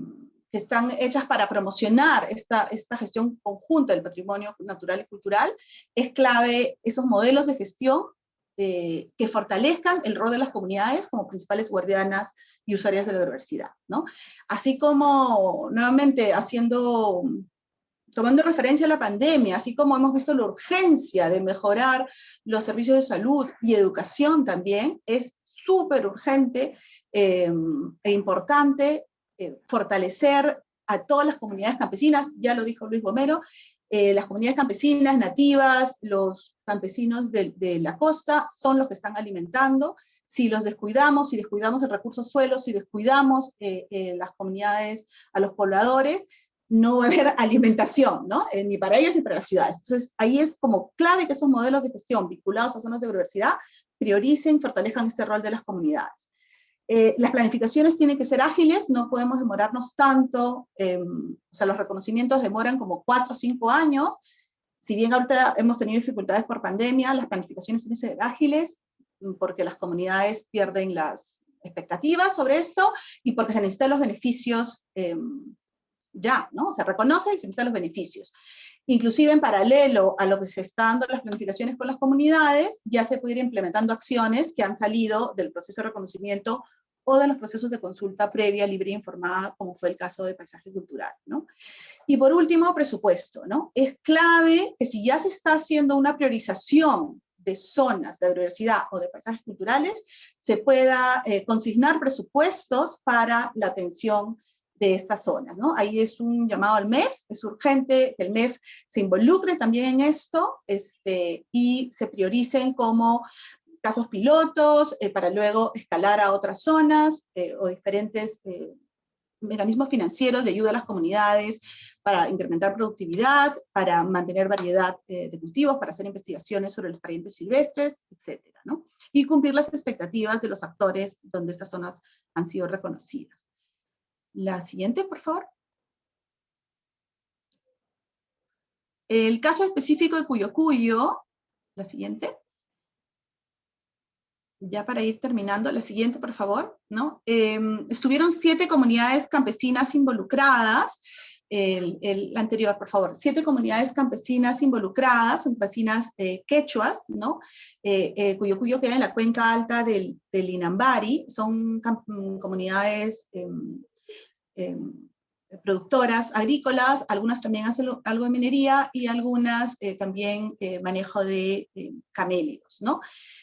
están hechas para promocionar esta gestión conjunta del patrimonio natural y cultural, es clave esos modelos de gestión que fortalezcan el rol de las comunidades como principales guardianas y usuarias de la biodiversidad, ¿no? Así como, nuevamente, tomando referencia a la pandemia, así como hemos visto la urgencia de mejorar los servicios de salud y educación también, es súper urgente e importante fortalecer a todas las comunidades campesinas, ya lo dijo Luis Gomero, las comunidades campesinas, nativas, los campesinos de la costa son los que están alimentando. Si los descuidamos, si descuidamos el recurso suelo, si descuidamos las comunidades, a los pobladores, no va a haber alimentación, ¿no? Ni para ellos ni para las ciudades. Entonces, ahí es como clave que esos modelos de gestión vinculados a zonas de biodiversidad prioricen y fortalezcan este rol de las comunidades. Las planificaciones tienen que ser ágiles, no podemos demorarnos tanto, o sea, los reconocimientos demoran como 4 o 5 años, si bien ahorita hemos tenido dificultades por pandemia, las planificaciones tienen que ser ágiles, porque las comunidades pierden las expectativas sobre esto, y porque se necesitan los beneficios ya, ¿no? Se reconoce y se necesitan los beneficios. Inclusive en paralelo a lo que se está dando las planificaciones con las comunidades, ya se puede ir implementando acciones que han salido del proceso de reconocimiento o de los procesos de consulta previa, libre e informada, como fue el caso de paisaje cultural, ¿no? Y por último, presupuesto, ¿no? Es clave que si ya se está haciendo una priorización de zonas de biodiversidad o de paisajes culturales, se pueda consignar presupuestos para la atención de estas zonas, ¿no? Ahí es un llamado al MEF, es urgente que el MEF se involucre también en esto, y se prioricen como casos pilotos, para luego escalar a otras zonas, o diferentes mecanismos financieros de ayuda a las comunidades para incrementar productividad, para mantener variedad de cultivos, para hacer investigaciones sobre los parientes silvestres, etcétera, ¿no? Y cumplir las expectativas de los actores donde estas zonas han sido reconocidas. La siguiente, por favor. El caso específico de Cuyo Cuyo, la siguiente. Ya para ir terminando, la siguiente, por favor, ¿no? Estuvieron 7 comunidades campesinas involucradas, el anterior, por favor, 7 comunidades campesinas involucradas, son campesinas quechuas, ¿no? Cuyo Cuyo queda en la cuenca alta del Inambari, son comunidades productoras agrícolas, algunas también hacen algo de minería y algunas también manejo de camélidos, ¿no?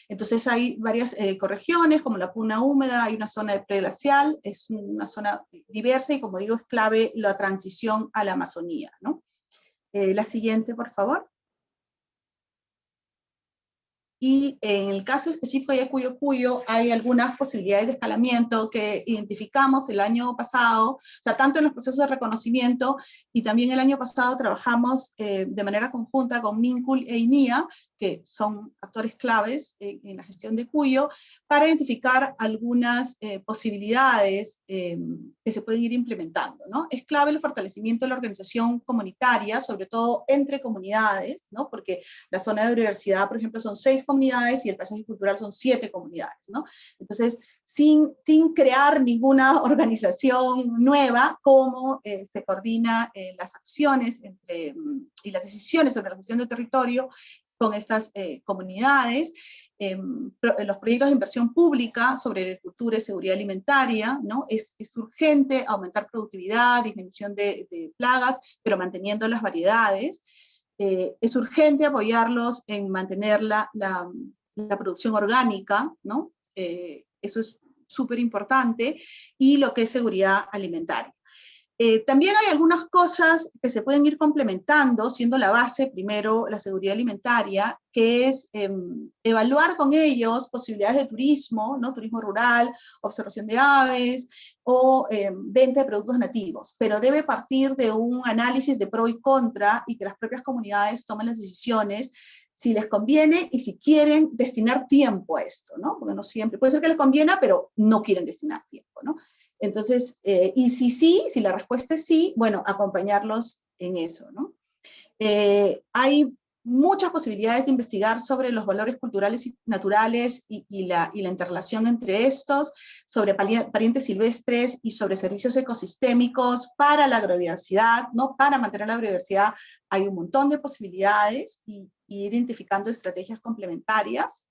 Entonces hay varias ecorregiones, como la puna húmeda, hay una zona de preglacial, es una zona diversa y, como digo, es clave la transición a la Amazonía, ¿no? La siguiente, por favor. Y en el caso específico de Cuyo Cuyo hay algunas posibilidades de escalamiento que identificamos el año pasado, o sea, tanto en los procesos de reconocimiento, y también el año pasado trabajamos de manera conjunta con Mincul e INIA, que son actores claves en la gestión de Cuyo, para identificar algunas posibilidades que se pueden ir implementando, ¿no? Es clave el fortalecimiento de la organización comunitaria, sobre todo entre comunidades, ¿no? Porque la zona de biodiversidad, por ejemplo, son 6 comunidades y el paisaje cultural son 7 comunidades, ¿no? Entonces, sin crear ninguna organización nueva, cómo se coordina las acciones y las decisiones sobre la gestión del territorio con estas comunidades, los proyectos de inversión pública sobre agricultura y seguridad alimentaria, ¿no? Es urgente aumentar productividad, disminución de plagas, pero manteniendo las variedades. Es urgente apoyarlos en mantener la producción orgánica, ¿no? Eso es súper importante, y lo que es seguridad alimentaria. También hay algunas cosas que se pueden ir complementando, siendo la base primero la seguridad alimentaria, que es evaluar con ellos posibilidades de turismo, ¿no? Turismo rural, observación de aves o venta de productos nativos, pero debe partir de un análisis de pro y contra y que las propias comunidades tomen las decisiones si les conviene y si quieren destinar tiempo a esto, ¿no? Porque no siempre, puede ser que les conviene, pero no quieren destinar tiempo, ¿no? Entonces, y si la respuesta es sí, bueno, acompañarlos en eso, ¿no? Hay muchas posibilidades de investigar sobre los valores culturales y naturales y la interrelación entre estos, sobre parientes silvestres y sobre servicios ecosistémicos para la agrobiodiversidad, ¿no? Para mantener la biodiversidad hay un montón de posibilidades y ir identificando estrategias complementarias.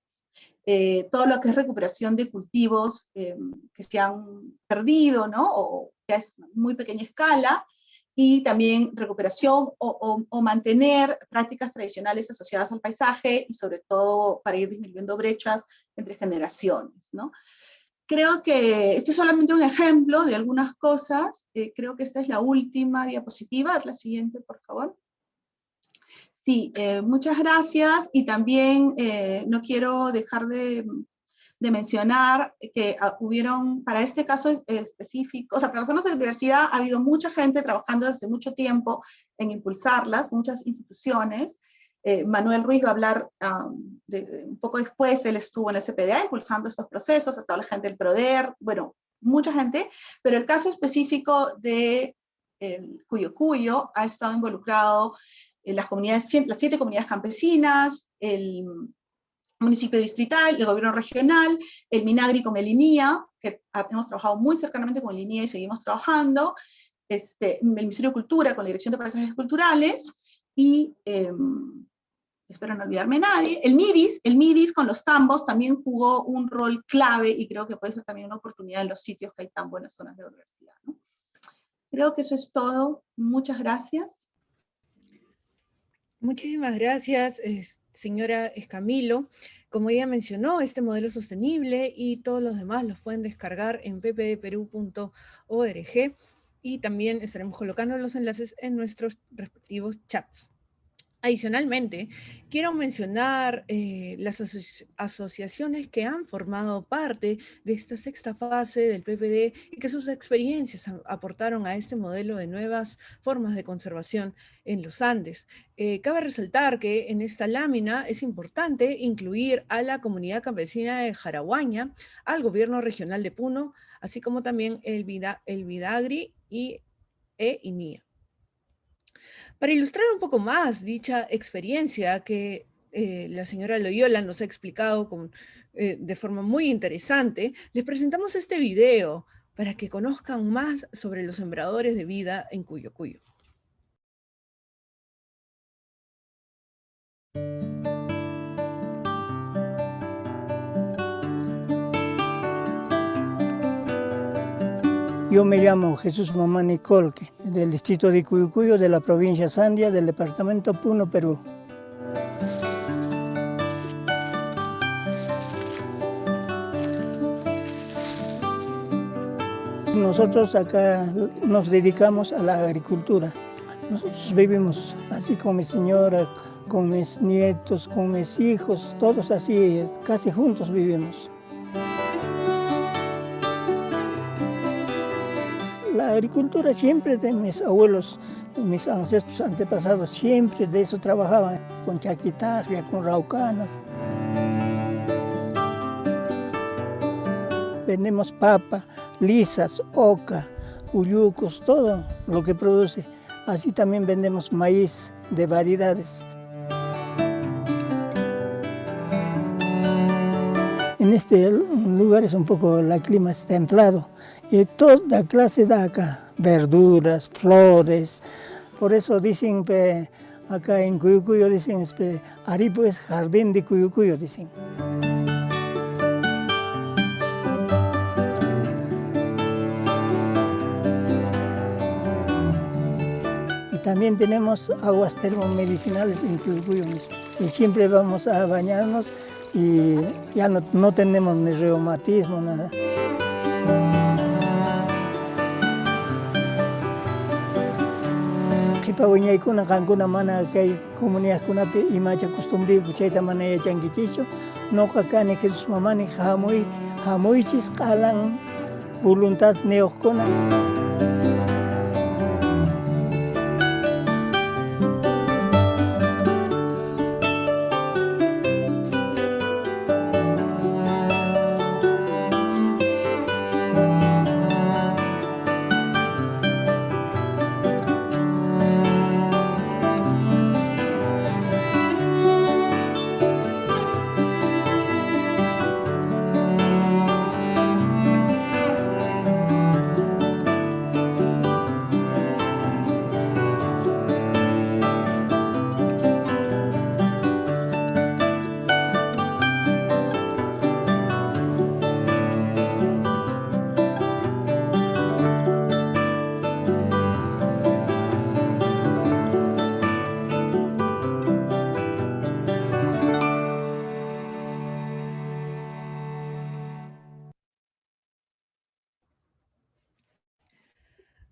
Todo lo que es recuperación de cultivos que se han perdido, ¿no? O que es muy pequeña escala, y también recuperación o mantener prácticas tradicionales asociadas al paisaje, y sobre todo para ir disminuyendo brechas entre generaciones, ¿no? Creo que este es solamente un ejemplo de algunas cosas. Creo que esta es la última diapositiva. La siguiente, por favor. Sí, muchas gracias. Y también no quiero dejar de mencionar que hubieron, para este caso específico, o sea, para las zonas de diversidad ha habido mucha gente trabajando desde mucho tiempo en impulsarlas, muchas instituciones. Manuel Ruiz va a hablar un poco después, él estuvo en el CPDA impulsando estos procesos, ha estado la gente del PRODER, bueno, mucha gente, pero el caso específico de Cuyo Cuyo ha estado involucrado en las 7 comunidades campesinas, el municipio distrital, el gobierno regional, el Minagri con el INIA, que hemos trabajado muy cercanamente con el INIA y seguimos trabajando, el Ministerio de Cultura con la Dirección de Paisajes Culturales, y espero no olvidarme nadie, el MIDIS con los tambos también jugó un rol clave y creo que puede ser también una oportunidad en los sitios que hay tambo en las zonas de universidad, ¿no? Creo que eso es todo. Muchas gracias. Muchísimas gracias, señora Escamilo. Como ella mencionó, este modelo sostenible y todos los demás los pueden descargar en ppdperú.org y también estaremos colocando los enlaces en nuestros respectivos chats. Adicionalmente, quiero mencionar las asociaciones que han formado parte de esta sexta fase del PPD y que sus experiencias aportaron a este modelo de nuevas formas de conservación en los Andes. Cabe resaltar que en esta lámina es importante incluir a la comunidad campesina de Jaraguaña, al gobierno regional de Puno, así como también el Vidagri y INIA. Para ilustrar un poco más dicha experiencia que la señora Loyola nos ha explicado de forma muy interesante, les presentamos este video para que conozcan más sobre los sembradores de vida en Cuyo Cuyo. Yo me llamo Jesús Mamani Colque, del distrito de Cuyucuyo, de la provincia Sandia, del departamento Puno, Perú. Nosotros acá nos dedicamos a la agricultura. Nosotros vivimos así con mi señora, con mis nietos, con mis hijos, todos así, casi juntos vivimos. La agricultura siempre de mis abuelos, mis ancestros antepasados, siempre de eso trabajaban, con chaquitaglia, con raucanas. Vendemos papa, lisas, oca, uyucos, todo lo que produce. Así también vendemos maíz de variedades. En este lugar es un poco, el clima es templado y toda clase da acá, verduras, flores. Por eso dicen que acá en Cuyucuyo dicen que Aripo es jardín de Cuyucuyo, dicen. Y también tenemos aguas termomedicinales en Cuyucuyo mismo. Y siempre vamos a bañarnos y ya no tenemos ni reumatismo, nada. Kipawiñaykuna kankuna mana kay comunidadkunapi imacha costumbriyku chayta mana yachankichichu. Noqa kani Jesús Mamani hamuychis q'alan voluntad niyuqkuna.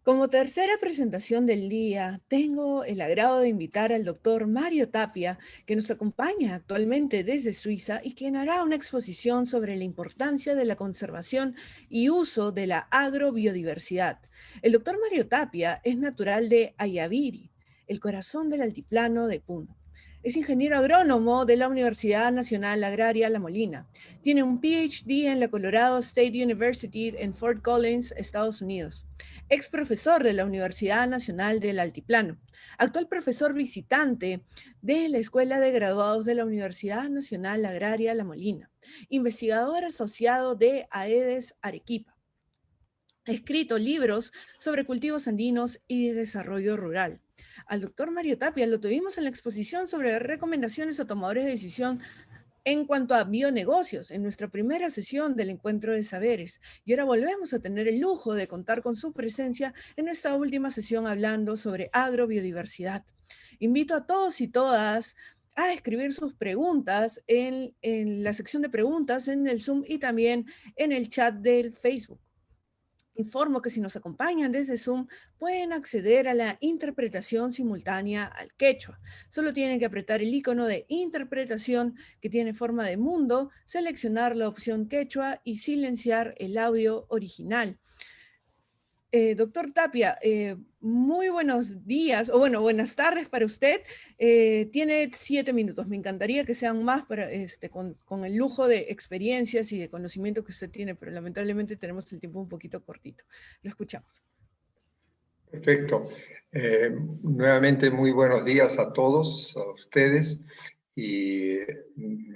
Como tercera presentación del día, tengo el agrado de invitar al doctor Mario Tapia, que nos acompaña actualmente desde Suiza y quien hará una exposición sobre la importancia de la conservación y uso de la agrobiodiversidad. El doctor Mario Tapia es natural de Ayaviri, el corazón del altiplano de Puno. Es ingeniero agrónomo de la Universidad Nacional Agraria La Molina. Tiene un PhD en la Colorado State University en Fort Collins, Estados Unidos. Ex profesor de la Universidad Nacional del Altiplano. Actual profesor visitante de la Escuela de Graduados de la Universidad Nacional Agraria La Molina. Investigador asociado de AEDES Arequipa. Ha escrito libros sobre cultivos andinos y desarrollo rural. Al doctor Mario Tapia lo tuvimos en la exposición sobre recomendaciones a tomadores de decisión en cuanto a bionegocios, en nuestra primera sesión del Encuentro de Saberes. Y ahora volvemos a tener el lujo de contar con su presencia en esta última sesión hablando sobre agrobiodiversidad. Invito a todos y todas a escribir sus preguntas en la sección de preguntas en el Zoom y también en el chat del Facebook. Informo que si nos acompañan desde Zoom, pueden acceder a la interpretación simultánea al quechua. Solo tienen que apretar el icono de interpretación que tiene forma de mundo, seleccionar la opción quechua y silenciar el audio original. Doctor Tapia, muy buenos días, o bueno, buenas tardes para usted. Tiene 7 minutos. Me encantaría que sean más para, con el lujo de experiencias y de conocimiento que usted tiene, pero lamentablemente tenemos el tiempo un poquito cortito. Lo escuchamos. Perfecto. Nuevamente muy buenos días a todos, a ustedes, y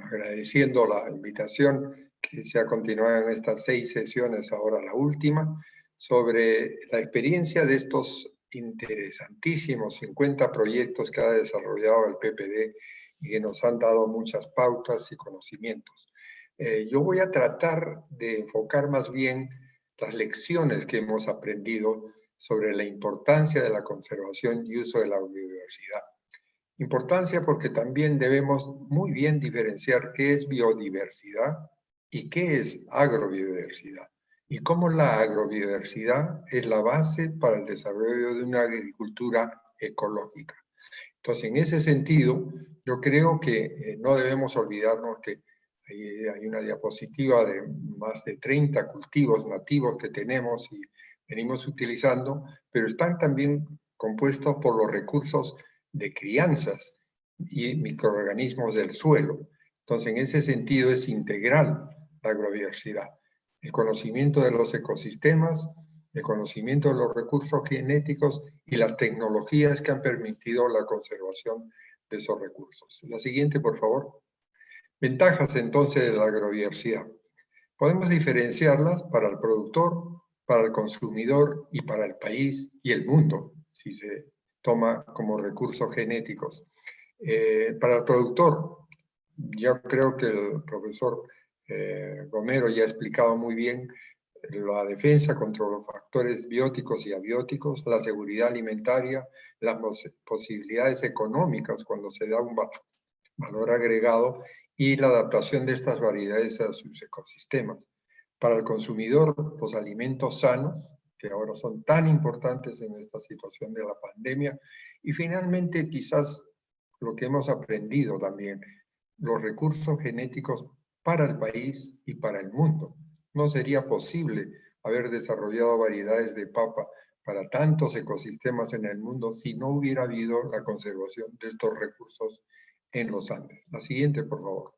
agradeciendo la invitación que se ha continuado en estas 6 sesiones, ahora la última, sobre la experiencia de estos interesantísimos 50 proyectos que ha desarrollado el PPD y que nos han dado muchas pautas y conocimientos. Yo voy a tratar de enfocar más bien las lecciones que hemos aprendido sobre la importancia de la conservación y uso de la biodiversidad. Importancia porque también debemos muy bien diferenciar qué es biodiversidad y qué es agrobiodiversidad. Y cómo la agrobiodiversidad es la base para el desarrollo de una agricultura ecológica. Entonces, en ese sentido, yo creo que no debemos olvidarnos que hay una diapositiva de más de 30 cultivos nativos que tenemos y venimos utilizando, pero están también compuestos por los recursos de crianzas y microorganismos del suelo. Entonces, en ese sentido es integral la agrobiodiversidad. El conocimiento de los ecosistemas, el conocimiento de los recursos genéticos y las tecnologías que han permitido la conservación de esos recursos. La siguiente, por favor. Ventajas, entonces, de la agrobiodiversidad. Podemos diferenciarlas para el productor, para el consumidor y para el país y el mundo, si se toma como recursos genéticos. Para el productor, yo creo que el profesor Romero ya ha explicado muy bien la defensa contra los factores bióticos y abióticos, la seguridad alimentaria, las posibilidades económicas cuando se da un valor agregado y la adaptación de estas variedades a sus ecosistemas. Para el consumidor, los alimentos sanos, que ahora son tan importantes en esta situación de la pandemia. Y finalmente, quizás lo que hemos aprendido también, los recursos genéticos para el país y para el mundo. No sería posible haber desarrollado variedades de papa para tantos ecosistemas en el mundo si no hubiera habido la conservación de estos recursos en los Andes. La siguiente, por favor.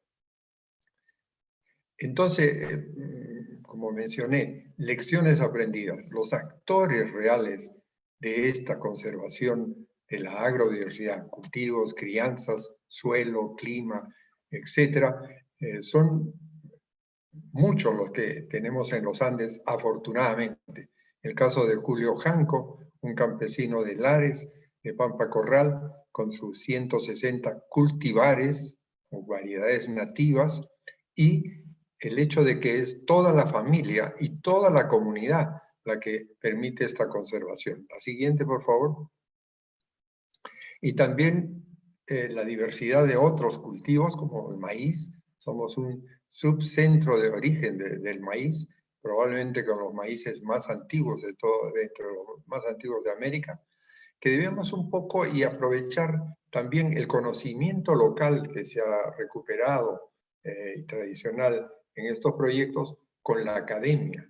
Entonces, como mencioné, lecciones aprendidas. Los actores reales de esta conservación de la agrobiodiversidad, cultivos, crianzas, suelo, clima, etcétera, son muchos los que tenemos en los Andes, afortunadamente. El caso de Julio Janco, un campesino de Lares, de Pampa Corral, con sus 160 cultivares o variedades nativas, y el hecho de que es toda la familia y toda la comunidad la que permite esta conservación. La siguiente, por favor. Y también la diversidad de otros cultivos, como el maíz. Somos un subcentro de origen del maíz, probablemente con los maíces más antiguos de todo, dentro de los más antiguos de América, que debemos un poco y aprovechar también el conocimiento local que se ha recuperado y tradicional en estos proyectos con la academia.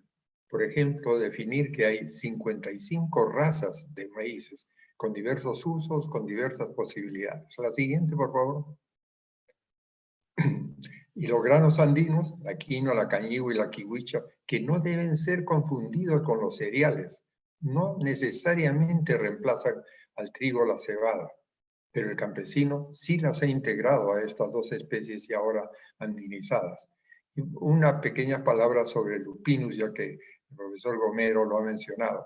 Por ejemplo, definir que hay 55 razas de maíces con diversos usos, con diversas posibilidades. La siguiente, por favor. Y los granos andinos, la quinoa, la cañigua y la kiwicha, que no deben ser confundidos con los cereales. No necesariamente reemplazan al trigo o la cebada, pero el campesino sí las ha integrado a estas dos especies y ahora andinizadas. Una pequeña palabra sobre el lupinus, ya que el profesor Gomero lo ha mencionado.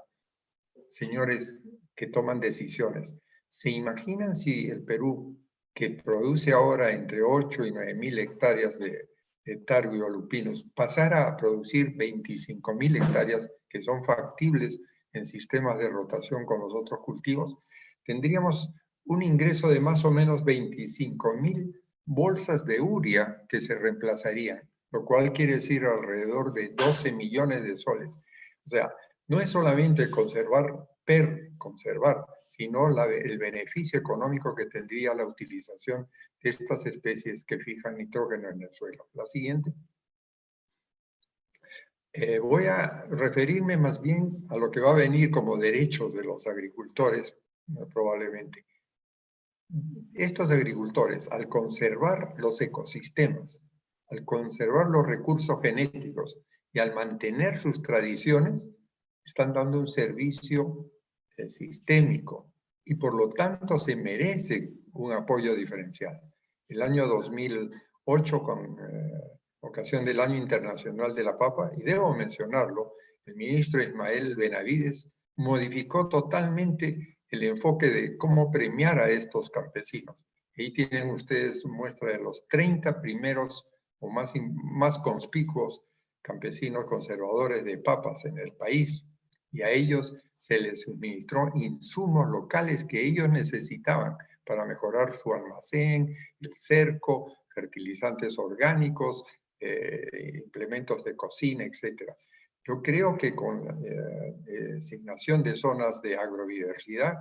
Señores que toman decisiones, ¿se imaginan si el Perú, que produce ahora entre 8 y 9.000 hectáreas de targo o lupinus, pasara a producir 25.000 hectáreas que son factibles en sistemas de rotación con los otros cultivos? Tendríamos un ingreso de más o menos 25.000 bolsas de urea que se reemplazarían, lo cual quiere decir alrededor de 12 millones de soles. O sea, no es solamente conservar, sino el beneficio económico que tendría la utilización de estas especies que fijan nitrógeno en el suelo. La siguiente. Voy a referirme más bien a lo que va a venir como derechos de los agricultores, probablemente. Estos agricultores, al conservar los ecosistemas, al conservar los recursos genéticos y al mantener sus tradiciones, están dando un servicio sistémico y por lo tanto se merece un apoyo diferencial. El año 2008, con ocasión del Año Internacional de la Papa, y debo mencionarlo, el ministro Ismael Benavides modificó totalmente el enfoque de cómo premiar a estos campesinos. Ahí tienen ustedes muestra de los 30 primeros o más conspicuos campesinos conservadores de papas en el país. Y a ellos se les suministró insumos locales que ellos necesitaban para mejorar su almacén, el cerco, fertilizantes orgánicos, implementos de cocina, etc. Yo creo que con la designación de zonas de agrobiodiversidad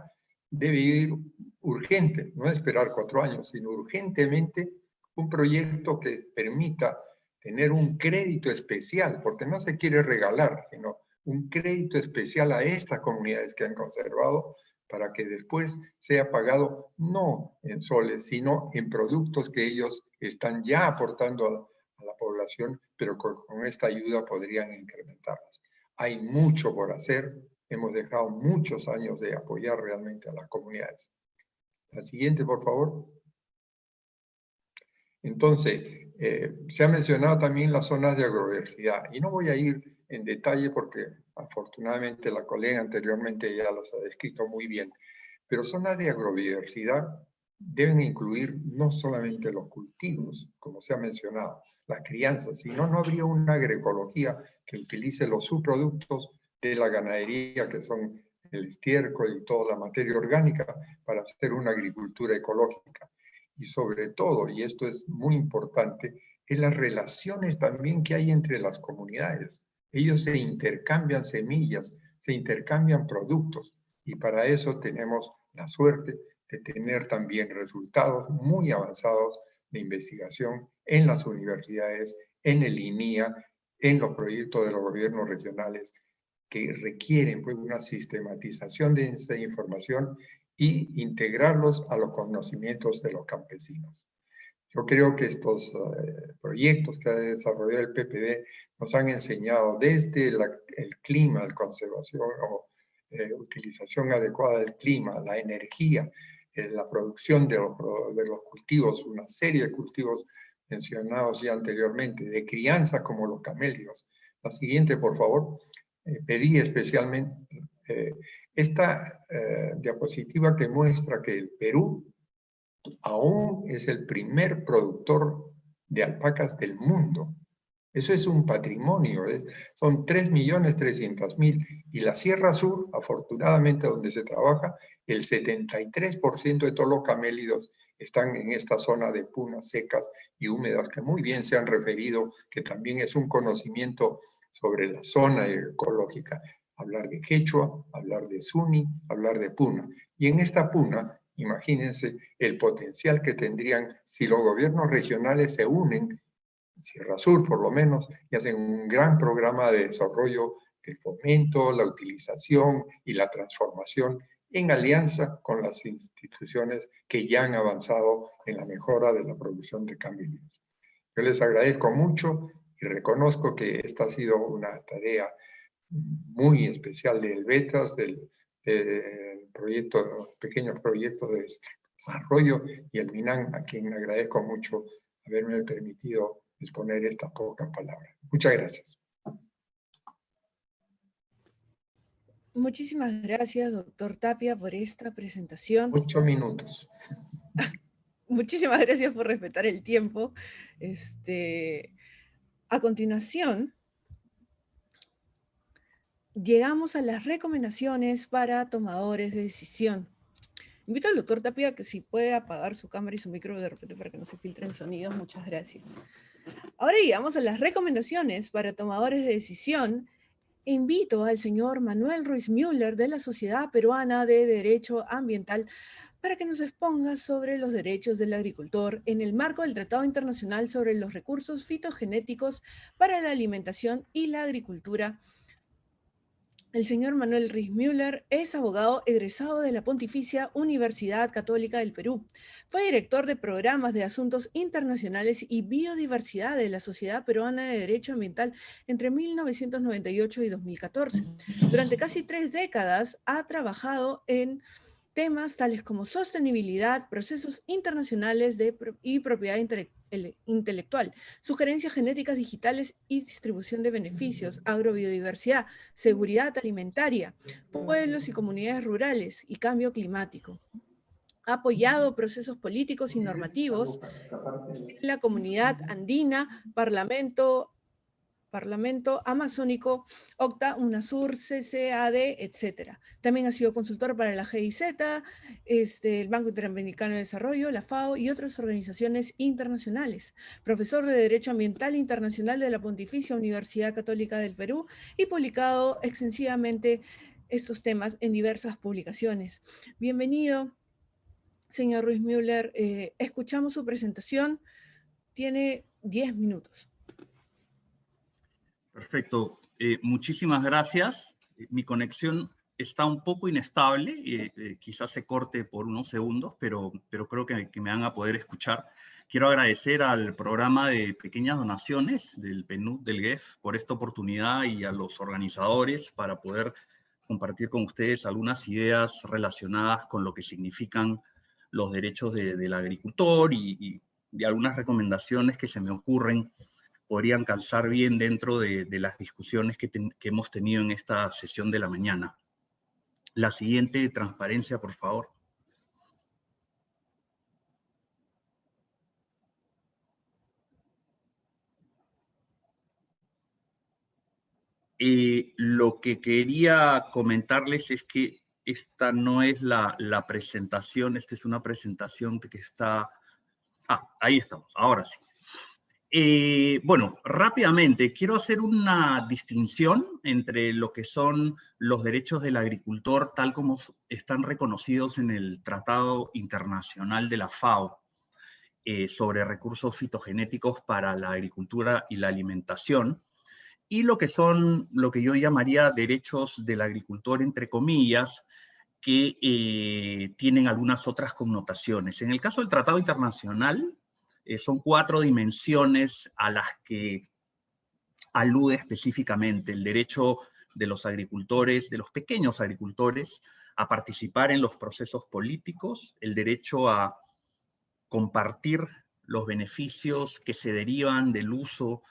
debe ir urgente, no esperar 4 años, sino urgentemente un proyecto que permita tener un crédito especial, porque no se quiere regalar, sino un crédito especial a estas comunidades que han conservado para que después sea pagado no en soles, sino en productos que ellos están ya aportando a la población, pero con esta ayuda podrían incrementarlas. Hay mucho por hacer, hemos dejado muchos años de apoyar realmente a las comunidades. La siguiente, por favor. Entonces, se ha mencionado también las zonas de agrobiodiversidad, y no voy a ir en detalle porque afortunadamente la colega anteriormente ya las ha descrito muy bien, pero zonas de agrobiodiversidad deben incluir no solamente los cultivos, como se ha mencionado, la crianza, sino no habría una agroecología que utilice los subproductos de la ganadería, que son el estiércol y toda la materia orgánica, para hacer una agricultura ecológica. Y sobre todo, y esto es muy importante, es las relaciones también que hay entre las comunidades. Ellos se intercambian semillas, se intercambian productos, y para eso tenemos la suerte de tener también resultados muy avanzados de investigación en las universidades, en el INIA, en los proyectos de los gobiernos regionales, que requieren pues, una sistematización de esta información y integrarlos a los conocimientos de los campesinos. Yo creo que estos proyectos que ha desarrollado el PPD nos han enseñado desde el clima, la conservación o utilización adecuada del clima, la energía, la producción de los cultivos, una serie de cultivos mencionados ya anteriormente, de crianza como los camélidos. La siguiente, por favor. Pedí especialmente esta diapositiva que muestra que el Perú aún es el primer productor de alpacas del mundo. Eso es un patrimonio, son 3.300.000. Y la Sierra Sur, afortunadamente donde se trabaja, el 73% de todos los camélidos están en esta zona de punas secas y húmedas, que muy bien se han referido, que también es un conocimiento sobre la zona ecológica. Hablar de quechua, hablar de suni, hablar de puna. Y en esta puna, imagínense el potencial que tendrían si los gobiernos regionales se unen, Sierra Sur por lo menos, y hacen un gran programa de desarrollo, el fomento, la utilización y la transformación en alianza con las instituciones que ya han avanzado en la mejora de la producción de camellos. Yo les agradezco mucho y reconozco que esta ha sido una tarea muy especial del BETAS, del proyecto, pequeños proyectos de desarrollo, y el MINAN, a quien agradezco mucho haberme permitido exponer estas pocas palabras. Muchas gracias. Muchísimas gracias, doctor Tapia, por esta presentación. 8 minutos. Muchísimas gracias por respetar el tiempo. A continuación, llegamos a las recomendaciones para tomadores de decisión. Invito al doctor Tapia que si puede apagar su cámara y su micro de repente para que no se filtren sonidos. Muchas gracias. Ahora llegamos a las recomendaciones para tomadores de decisión. Invito al señor Manuel Ruiz Müller de la Sociedad Peruana de Derecho Ambiental para que nos exponga sobre los derechos del agricultor en el marco del Tratado Internacional sobre los Recursos Fitogenéticos para la Alimentación y la Agricultura. El señor Manuel Ruiz Müller es abogado egresado de la Pontificia Universidad Católica del Perú. Fue director de programas de asuntos internacionales y biodiversidad de la Sociedad Peruana de Derecho Ambiental entre 1998 y 2014. Durante casi 3 décadas ha trabajado en temas tales como sostenibilidad, procesos internacionales y propiedad intelectual, sugerencias genéticas digitales y distribución de beneficios, agrobiodiversidad, seguridad alimentaria, pueblos y comunidades rurales y cambio climático. Ha apoyado procesos políticos y normativos en la comunidad andina, Parlamento Amazónico, OCTA, UNASUR, CCAD, etc. También ha sido consultor para la GIZ, el Banco Interamericano de Desarrollo, la FAO y otras organizaciones internacionales. Profesor de Derecho Ambiental Internacional de la Pontificia Universidad Católica del Perú y publicado extensivamente estos temas en diversas publicaciones. Bienvenido, señor Ruiz Müller. Escuchamos su presentación. Tiene 10 minutos. Perfecto. Muchísimas gracias. Mi conexión está un poco inestable, quizás se corte por unos segundos, pero creo que me van a poder escuchar. Quiero agradecer al programa de pequeñas donaciones del PNUD, del GEF, por esta oportunidad y a los organizadores para poder compartir con ustedes algunas ideas relacionadas con lo que significan los derechos del agricultor y algunas recomendaciones que se me ocurren podrían calzar bien dentro de las discusiones que hemos tenido en esta sesión de la mañana. La siguiente transparencia, por favor. Lo que quería comentarles es que esta no es la presentación, esta es una presentación que está... ahí estamos, ahora sí. Bueno, rápidamente, quiero hacer una distinción entre lo que son los derechos del agricultor tal como están reconocidos en el Tratado Internacional de la FAO sobre recursos fitogenéticos para la agricultura y la alimentación, y lo que son lo que yo llamaría derechos del agricultor, entre comillas, que tienen algunas otras connotaciones. En el caso del Tratado Internacional, son 4 dimensiones a las que alude específicamente: el derecho de los agricultores, de los pequeños agricultores, a participar en los procesos políticos, el derecho a compartir los beneficios que se derivan del uso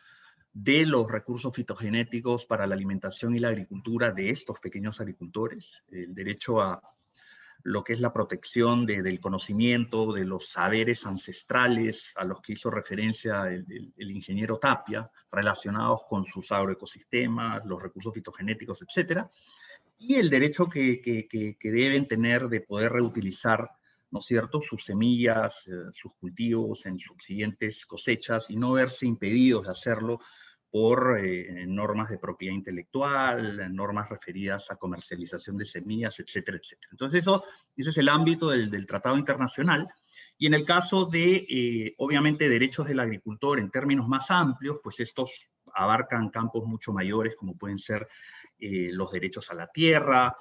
de los recursos fitogenéticos para la alimentación y la agricultura de estos pequeños agricultores, el derecho a lo que es la protección del conocimiento, de los saberes ancestrales a los que hizo referencia el ingeniero Tapia, relacionados con sus agroecosistemas, los recursos fitogenéticos, etc. Y el derecho que deben tener de poder reutilizar, ¿no es cierto?, sus semillas, sus cultivos en subsiguientes cosechas y no verse impedidos de hacerlo por normas de propiedad intelectual, normas referidas a comercialización de semillas, etcétera, etcétera. Entonces ese es el ámbito del tratado internacional. Y en el caso de, obviamente, derechos del agricultor en términos más amplios, pues estos abarcan campos mucho mayores, como pueden ser los derechos a la tierra,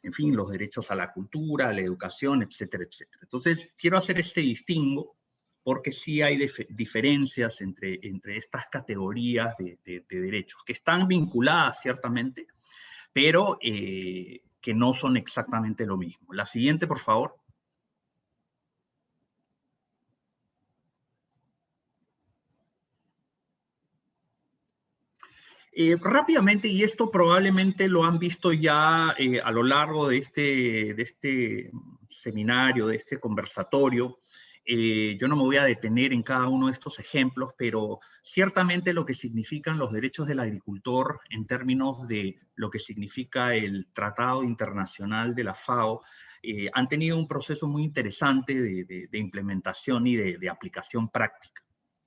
en fin, los derechos a la cultura, a la educación, etcétera, etcétera. Entonces, quiero hacer este distingo porque sí hay diferencias entre estas categorías de derechos, que están vinculadas ciertamente, pero que no son exactamente lo mismo. La siguiente, por favor. Rápidamente, y esto probablemente lo han visto ya a lo largo de este seminario, de este conversatorio. Yo no me voy a detener en cada uno de estos ejemplos, pero ciertamente lo que significan los derechos del agricultor en términos de lo que significa el Tratado Internacional de la FAO, han tenido un proceso muy interesante de implementación y de aplicación práctica.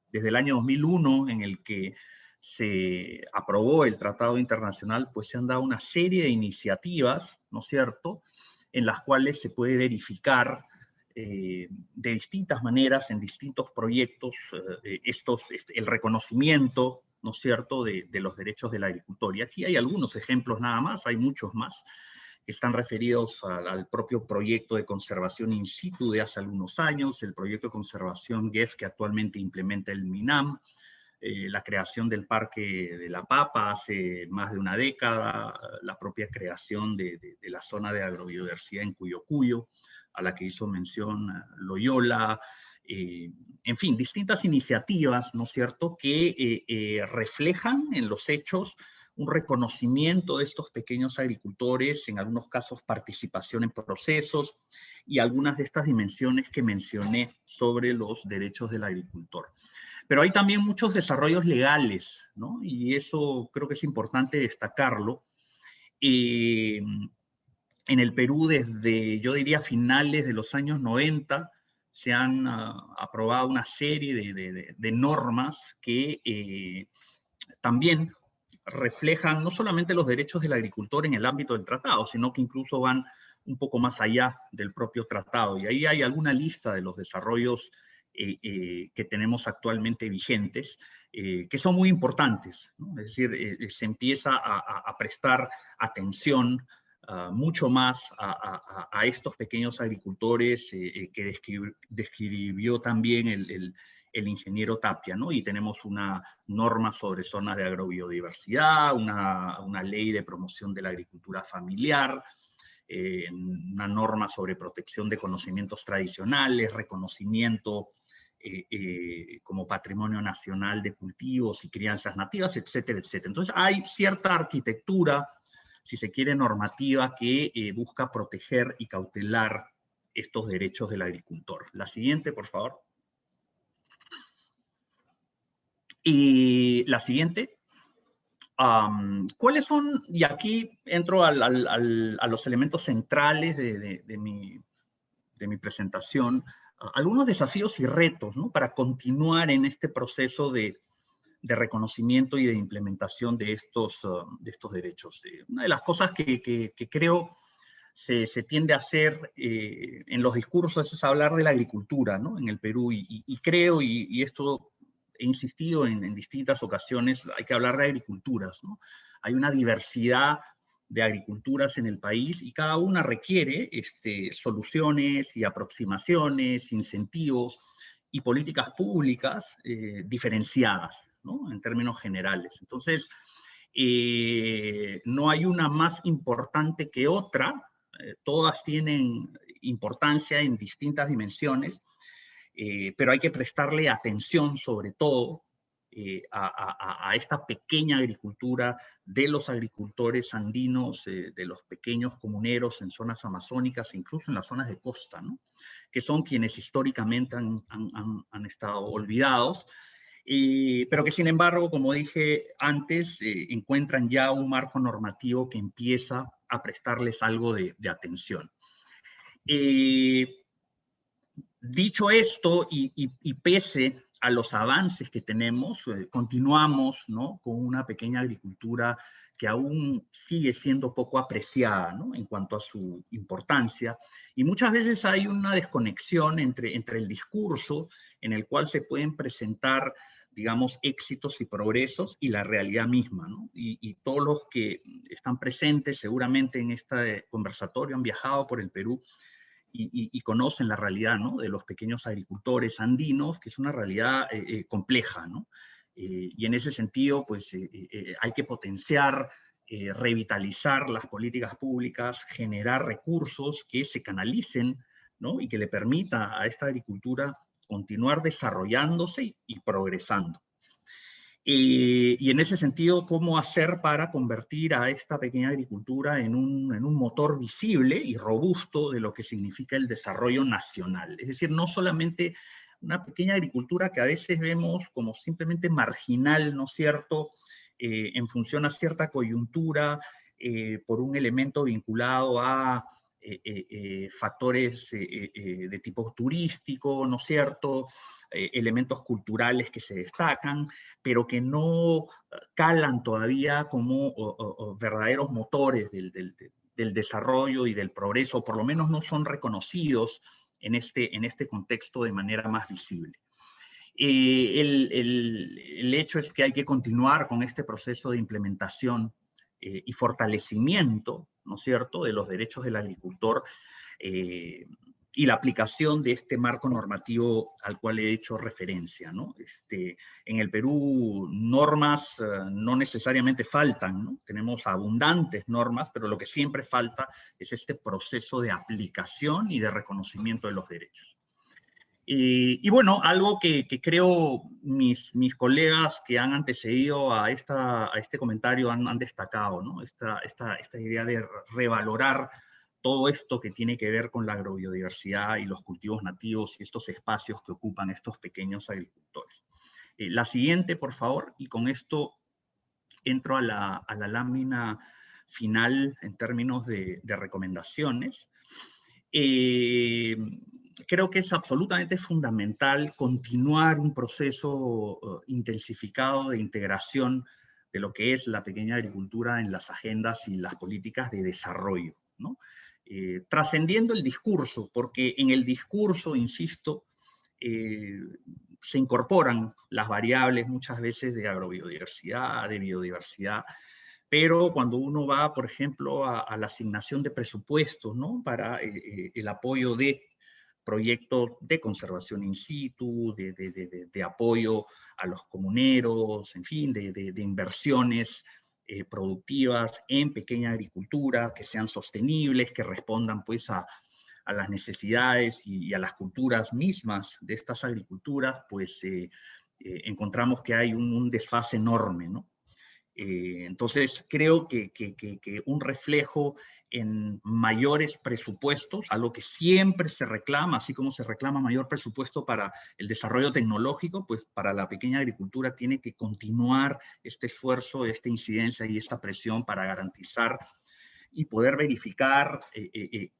Desde el año 2001, en el que se aprobó el Tratado Internacional, pues se han dado una serie de iniciativas, ¿no es cierto?, en las cuales se puede verificar de distintas maneras, en distintos proyectos, el reconocimiento, ¿no es cierto?, de los derechos del agricultor. Y aquí hay algunos ejemplos nada más, hay muchos más, que están referidos al propio proyecto de conservación in situ de hace algunos años, el proyecto de conservación GEF que actualmente implementa el MINAM, la creación del Parque de la Papa hace más de una década, la propia creación de la zona de agrobiodiversidad en Cuyo, a la que hizo mención Loyola, en fin, distintas iniciativas, ¿no es cierto?, que reflejan en los hechos un reconocimiento de estos pequeños agricultores, en algunos casos participación en procesos, y algunas de estas dimensiones que mencioné sobre los derechos del agricultor. Pero hay también muchos desarrollos legales, ¿no? Y eso creo que es importante destacarlo. En el Perú, desde, yo diría, finales de los años 90, se han aprobado una serie de normas que también reflejan no solamente los derechos del agricultor en el ámbito del tratado, sino que incluso van un poco más allá del propio tratado. Y ahí hay alguna lista de los desarrollos que tenemos actualmente vigentes, que son muy importantes, ¿no? Es decir, se empieza a prestar atención mucho más a estos pequeños agricultores que describió también el ingeniero Tapia, ¿no? Y tenemos una norma sobre zonas de agrobiodiversidad, una ley de promoción de la agricultura familiar, una norma sobre protección de conocimientos tradicionales, reconocimiento como patrimonio nacional de cultivos y crianzas nativas, etcétera, etcétera. Entonces hay cierta arquitectura, si se quiere, normativa que busca proteger y cautelar estos derechos del agricultor. La siguiente, por favor. Y la siguiente. ¿Cuáles son, y aquí entro a los elementos centrales de mi presentación, algunos desafíos y retos, ¿no?, para continuar en este proceso de reconocimiento y de implementación de estos derechos? Una de las cosas que creo se tiende a hacer en los discursos es hablar de la agricultura, ¿no?, en el Perú, y creo, y esto he insistido en distintas ocasiones, hay que hablar de agriculturas, ¿no? Hay una diversidad de agriculturas en el país y cada una requiere soluciones y aproximaciones, incentivos y políticas públicas diferenciadas, ¿no?, en términos generales. Entonces, no hay una más importante que otra, todas tienen importancia en distintas dimensiones, pero hay que prestarle atención sobre todo a esta pequeña agricultura de los agricultores andinos, de los pequeños comuneros en zonas amazónicas e incluso en las zonas de costa, ¿no?, que son quienes históricamente han estado olvidados, pero que sin embargo, como dije antes, encuentran ya un marco normativo que empieza a prestarles algo de atención. Dicho esto, y pese a los avances que tenemos, continuamos, ¿no?, con una pequeña agricultura que aún sigue siendo poco apreciada, ¿no?, en cuanto a su importancia. Y muchas veces hay una desconexión entre el discurso en el cual se pueden presentar, digamos, éxitos y progresos y la realidad misma, ¿no? Y todos los que están presentes seguramente en este conversatorio han viajado por el Perú y conocen la realidad, ¿no?, de los pequeños agricultores andinos, que es una realidad compleja, ¿no? Y en ese sentido, pues, hay que potenciar, revitalizar las políticas públicas, generar recursos que se canalicen, ¿no?, y que le permita a esta agricultura continuar desarrollándose y progresando. Y en ese sentido, ¿cómo hacer para convertir a esta pequeña agricultura en un motor visible y robusto de lo que significa el desarrollo nacional? Es decir, no solamente una pequeña agricultura que a veces vemos como simplemente marginal, ¿no es cierto?, en función a cierta coyuntura, por un elemento vinculado a factores de tipo turístico, ¿no es cierto?, elementos culturales que se destacan, pero que no calan todavía como verdaderos motores del desarrollo y del progreso, por lo menos no son reconocidos en este contexto de manera más visible. El hecho es que hay que continuar con este proceso de implementación y fortalecimiento, ¿no es cierto?, de los derechos del agricultor, y la aplicación de este marco normativo al cual he hecho referencia, ¿no? En el Perú, normas no necesariamente faltan, ¿no? Tenemos abundantes normas, pero lo que siempre falta es este proceso de aplicación y de reconocimiento de los derechos. Y bueno, algo que creo mis colegas que han antecedido a este comentario han destacado, ¿no? Esta idea de revalorar todo esto que tiene que ver con la agrobiodiversidad y los cultivos nativos y estos espacios que ocupan estos pequeños agricultores. La siguiente, por favor, y con esto entro a la lámina final en términos de recomendaciones. Creo que es absolutamente fundamental continuar un proceso intensificado de integración de lo que es la pequeña agricultura en las agendas y las políticas de desarrollo, ¿no? Trascendiendo el discurso, porque en el discurso, insisto, se incorporan las variables muchas veces de agrobiodiversidad, de biodiversidad, pero cuando uno va, por ejemplo, a la asignación de presupuestos, ¿no?, para el apoyo de proyectos de conservación in situ, de apoyo a los comuneros, en fin, de inversiones productivas en pequeña agricultura, que sean sostenibles, que respondan pues a las necesidades y a las culturas mismas de estas agriculturas, pues encontramos que hay un desfase enorme, ¿no? Entonces, creo que un reflejo en mayores presupuestos, algo que siempre se reclama, así como se reclama mayor presupuesto para el desarrollo tecnológico, pues para la pequeña agricultura tiene que continuar este esfuerzo, esta incidencia y esta presión para garantizar y poder verificar que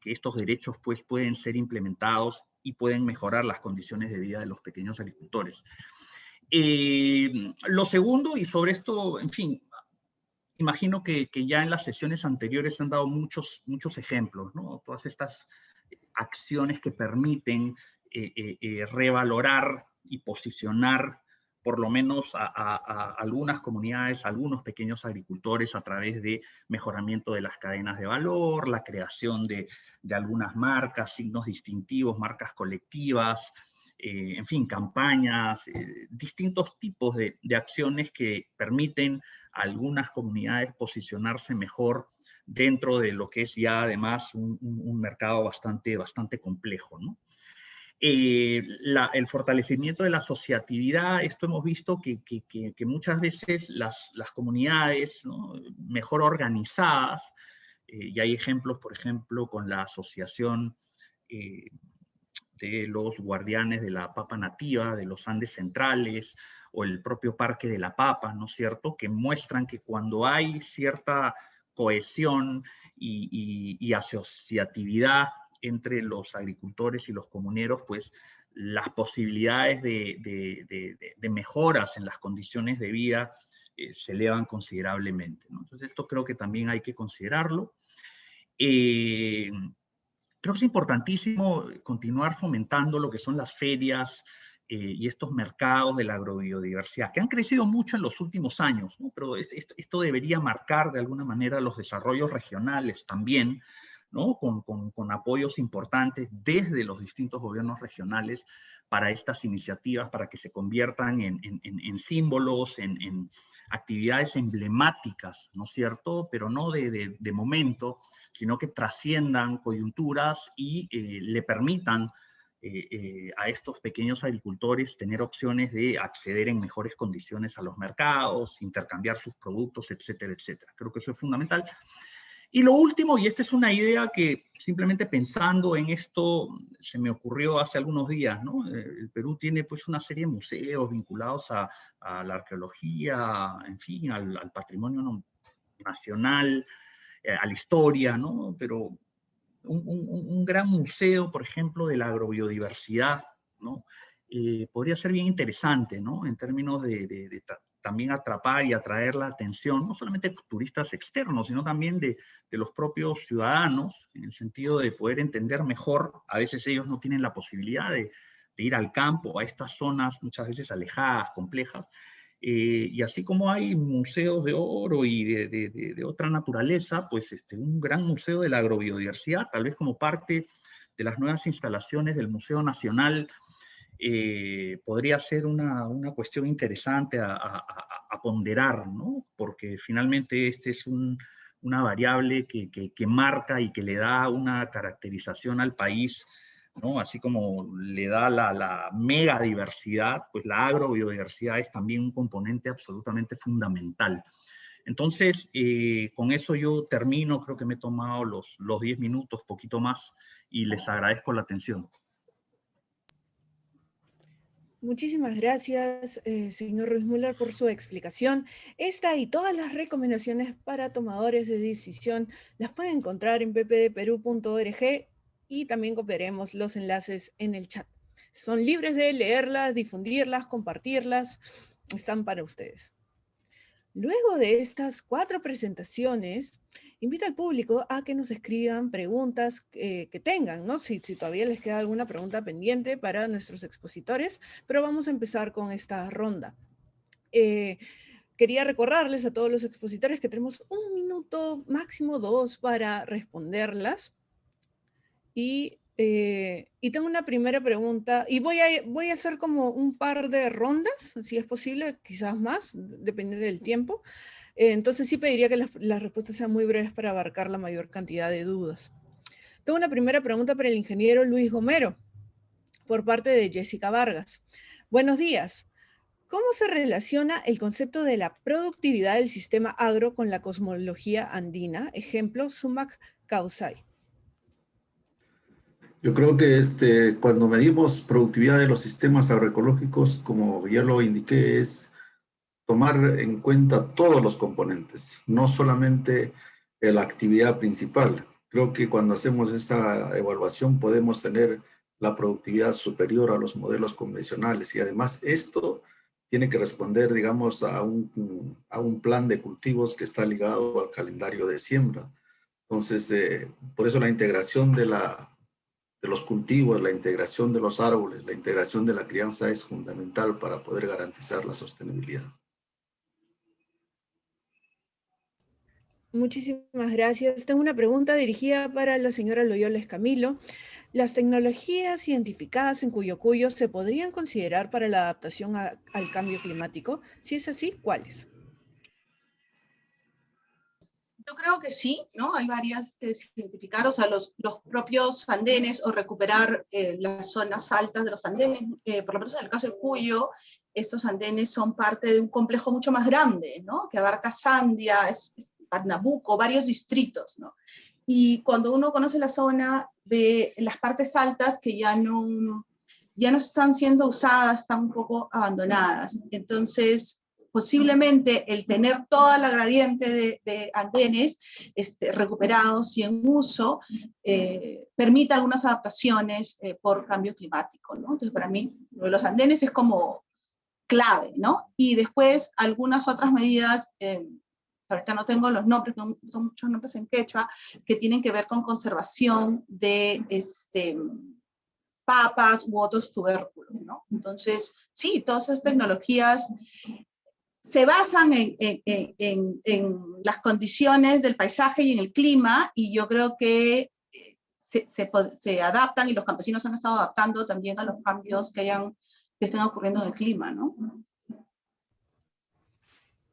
estos derechos pues pueden ser implementados y pueden mejorar las condiciones de vida de los pequeños agricultores. Lo segundo, y sobre esto, en fin, imagino que ya en las sesiones anteriores se han dado muchos ejemplos, ¿no? Todas estas acciones que permiten revalorar y posicionar por lo menos a algunas comunidades, a algunos pequeños agricultores a través de mejoramiento de las cadenas de valor, la creación de algunas marcas, signos distintivos, marcas colectivas, en fin, campañas, distintos tipos de acciones que permiten a algunas comunidades posicionarse mejor dentro de lo que es ya además un mercado bastante complejo, ¿no? El fortalecimiento de la asociatividad, esto hemos visto que muchas veces las comunidades, ¿no?, mejor organizadas, y hay ejemplos, por ejemplo, con la asociación de los guardianes de la papa nativa, de los Andes centrales, o el propio Parque de la Papa, ¿no es cierto?, que muestran que cuando hay cierta cohesión y asociatividad entre los agricultores y los comuneros, pues las posibilidades de mejoras en las condiciones de vida se elevan considerablemente, ¿no? Entonces esto creo que también hay que considerarlo. Creo que es importantísimo continuar fomentando lo que son las ferias y estos mercados de la agrobiodiversidad, que han crecido mucho en los últimos años, ¿no? Pero esto debería marcar de alguna manera los desarrollos regionales también, ¿no? Con apoyos importantes desde los distintos gobiernos regionales para estas iniciativas, para que se conviertan en símbolos, en actividades emblemáticas, ¿no es cierto? Pero no de momento, sino que trasciendan coyunturas y le permitan a estos pequeños agricultores tener opciones de acceder en mejores condiciones a los mercados, intercambiar sus productos, etcétera, etcétera. Creo que eso es fundamental. Y lo último, y esta es una idea que simplemente pensando en esto se me ocurrió hace algunos días, ¿no? El Perú tiene pues una serie de museos vinculados a la arqueología, en fin, al patrimonio nacional, a la historia, ¿no? Pero un gran museo, por ejemplo, de la agrobiodiversidad, ¿no? Podría ser bien interesante, ¿no? En términos de también atrapar y atraer la atención, no solamente de turistas externos, sino también de los propios ciudadanos, en el sentido de poder entender mejor. A veces ellos no tienen la posibilidad de ir al campo, a estas zonas muchas veces alejadas, complejas, y así como hay museos de oro y de otra naturaleza, pues un gran museo de la agrobiodiversidad, tal vez como parte de las nuevas instalaciones del Museo Nacional, podría ser una cuestión interesante a ponderar, ¿no? Porque finalmente es una variable que marca y que le da una caracterización al país, ¿no? Así como le da la megadiversidad, pues la agrobiodiversidad es también un componente absolutamente fundamental. Entonces, con eso yo termino, creo que me he tomado los 10 minutos, poquito más, y les agradezco la atención. Muchísimas gracias, señor Ruiz Müller, por su explicación. Esta y todas las recomendaciones para tomadores de decisión las pueden encontrar en ppdperú.org y también copiaremos los enlaces en el chat. Son libres de leerlas, difundirlas, compartirlas. Están para ustedes. Luego de estas 4 presentaciones, invito al público a que nos escriban preguntas que tengan, ¿no? Si todavía les queda alguna pregunta pendiente para nuestros expositores, pero vamos a empezar con esta ronda. Quería recordarles a todos los expositores que tenemos 1 minuto, máximo 2, para responderlas. Y tengo una primera pregunta, y voy a hacer como un par de rondas, si es posible, quizás más, dependiendo del tiempo. Entonces sí pediría que las respuestas sean muy breves para abarcar la mayor cantidad de dudas. Tengo una primera pregunta para el ingeniero Luis Gomero, por parte de Jessica Vargas. Buenos días. ¿Cómo se relaciona el concepto de la productividad del sistema agro con la cosmología andina? Ejemplo, Sumac Causay. Yo creo que cuando medimos productividad de los sistemas agroecológicos, como ya lo indiqué, es tomar en cuenta todos los componentes, no solamente la actividad principal. Creo que cuando hacemos esa evaluación podemos tener la productividad superior a los modelos convencionales, y además esto tiene que responder, digamos, a un plan de cultivos que está ligado al calendario de siembra. Entonces, por eso la integración de los cultivos, la integración de los árboles, la integración de la crianza es fundamental para poder garantizar la sostenibilidad. Muchísimas gracias. Tengo una pregunta dirigida para la señora Loyola Escamilo. ¿Las tecnologías identificadas en Cuyo Cuyo se podrían considerar para la adaptación al cambio climático? Si es así, ¿cuáles? Yo creo que sí, ¿no? Hay varias que se identificaron, o sea, los propios andenes o recuperar las zonas altas de los andenes. Por lo menos en el caso de Cuyo, estos andenes son parte de un complejo mucho más grande, ¿no? Que abarca Sandia, Patnabuco, varios distritos, ¿no? Y cuando uno conoce la zona, ve las partes altas que ya no están siendo usadas, están un poco abandonadas. Entonces, posiblemente el tener toda la gradiente de andenes recuperados y en uso permita algunas adaptaciones por cambio climático, ¿no? Entonces, para mí, lo de los andenes es como clave, ¿no? Y después algunas otras medidas, ahorita no tengo los nombres, son muchos nombres en quechua, que tienen que ver con conservación de papas u otros tubérculos, ¿no? Entonces, sí, todas esas tecnologías se basan en las condiciones del paisaje y en el clima, y yo creo que se adaptan, y los campesinos han estado adaptando también a los cambios que estén ocurriendo en el clima, ¿no?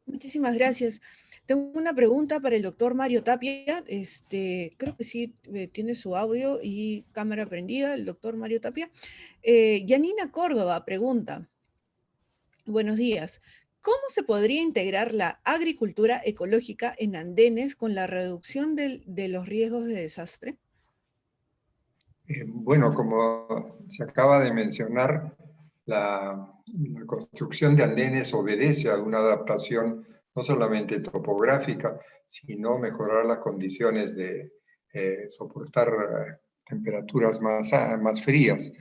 Muchísimas gracias. Tengo una pregunta para el doctor Mario Tapia. Creo que sí tiene su audio y cámara prendida, el doctor Mario Tapia. Yanina Córdoba pregunta, buenos días, ¿cómo se podría integrar la agricultura ecológica en andenes con la reducción de los riesgos de desastre? Bueno, como se acaba de mencionar, la construcción de andenes obedece a una adaptación no solamente topográfica, sino mejorar las condiciones de soportar temperaturas más frías.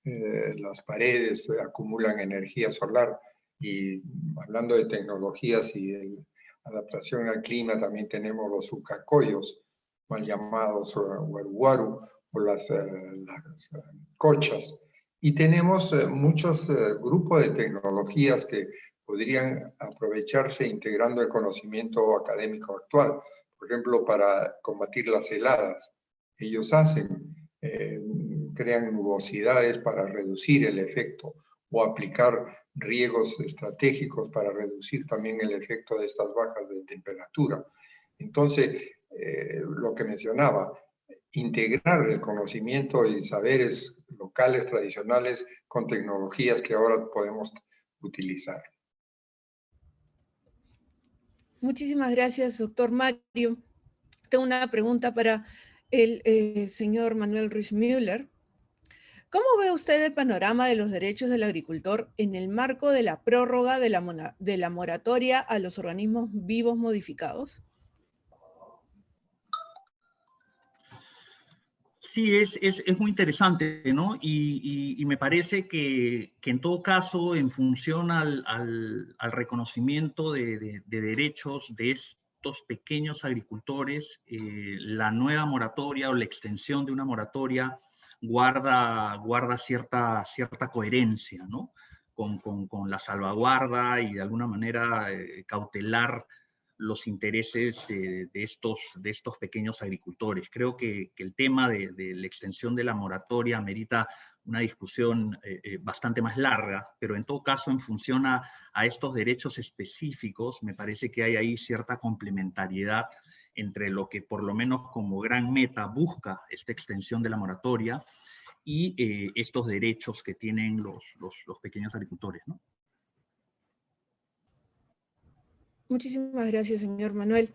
Las paredes acumulan energía solar, y hablando de tecnologías y de adaptación al clima, también tenemos los ucacoyos, mal llamados huaruhuaru, o las cochas. Y tenemos muchos grupos de tecnologías que podrían aprovecharse integrando el conocimiento académico actual. Por ejemplo, para combatir las heladas. Ellos crean nubosidades para reducir el efecto, o aplicar riegos estratégicos para reducir también el efecto de estas bajas de temperatura. Entonces, lo que mencionaba, integrar el conocimiento y saberes locales, tradicionales, con tecnologías que ahora podemos utilizar. Muchísimas gracias, doctor Mario. Tengo una pregunta para el señor Manuel Ruiz Müller. ¿Cómo ve usted el panorama de los derechos del agricultor en el marco de la prórroga de la moratoria a los organismos vivos modificados? Sí, es muy interesante, ¿no? Y me parece que en todo caso, en función al reconocimiento de derechos de estos pequeños agricultores, la nueva moratoria o la extensión de una moratoria guarda cierta coherencia, ¿no? Con la salvaguarda y de alguna manera cautelar los intereses de estos pequeños agricultores. Creo que el tema de la extensión de la moratoria merita una discusión bastante más larga, pero en todo caso, en función a estos derechos específicos, me parece que hay ahí cierta complementariedad entre lo que por lo menos como gran meta busca esta extensión de la moratoria y estos derechos que tienen los pequeños agricultores, ¿no? Muchísimas gracias, señor Manuel.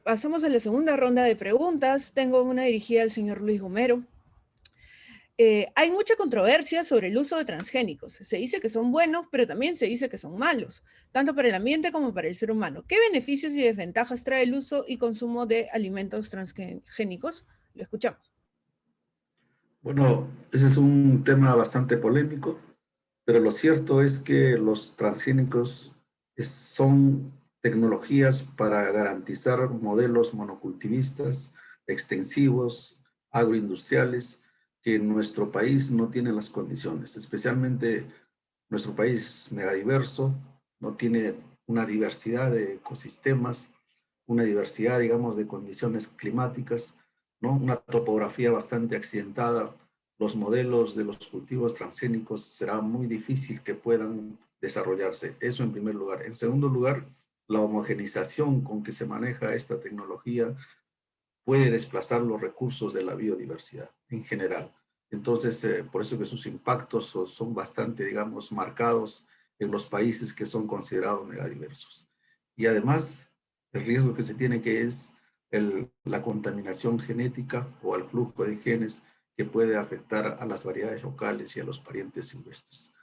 Pasamos a la segunda ronda de preguntas. Tengo una dirigida al señor Luis Gomero. Hay mucha controversia sobre el uso de transgénicos. Se dice que son buenos, pero también se dice que son malos, tanto para el ambiente como para el ser humano. ¿Qué beneficios y desventajas trae el uso y consumo de alimentos transgénicos? Lo escuchamos. Bueno, ese es un tema bastante polémico, pero lo cierto es que los transgénicos son tecnologías para garantizar modelos monocultivistas, extensivos, agroindustriales, que en nuestro país no tienen las condiciones. Especialmente nuestro país megadiverso, no tiene una diversidad de ecosistemas, una diversidad, digamos, de condiciones climáticas, ¿no? Una topografía bastante accidentada. Los modelos de los cultivos transgénicos será muy difícil que puedan desarrollarse. Eso en primer lugar. En segundo lugar, la homogenización con que se maneja esta tecnología puede desplazar los recursos de la biodiversidad en general. Entonces, por eso que sus impactos son bastante, digamos, marcados en los países que son considerados megadiversos. Y además, el riesgo que se tiene que es la contaminación genética o al flujo de genes que puede afectar a las variedades locales y a los parientes silvestres.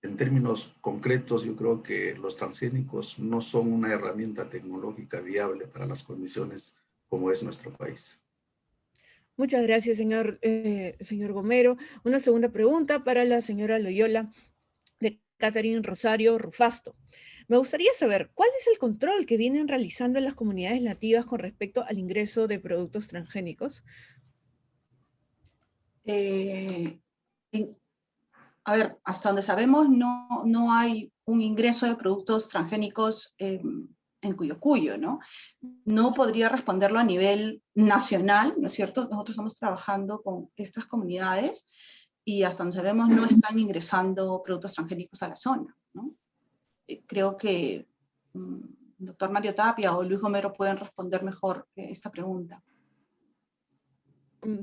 En términos concretos, yo creo que los transgénicos no son una herramienta tecnológica viable para las condiciones como es nuestro país. Muchas gracias, señor Gomero. Una segunda pregunta para la señora Loyola, de Catherine Rosario Rufasto. Me gustaría saber, ¿cuál es el control que vienen realizando en las comunidades nativas con respecto al ingreso de productos transgénicos? A ver, hasta donde sabemos no hay un ingreso de productos transgénicos en Cuyo, ¿no? No podría responderlo a nivel nacional, ¿no es cierto? Nosotros estamos trabajando con estas comunidades y hasta donde sabemos no están ingresando productos transgénicos a la zona, ¿no? Creo que el doctor Mario Tapia o Luis Gomero pueden responder mejor esta pregunta.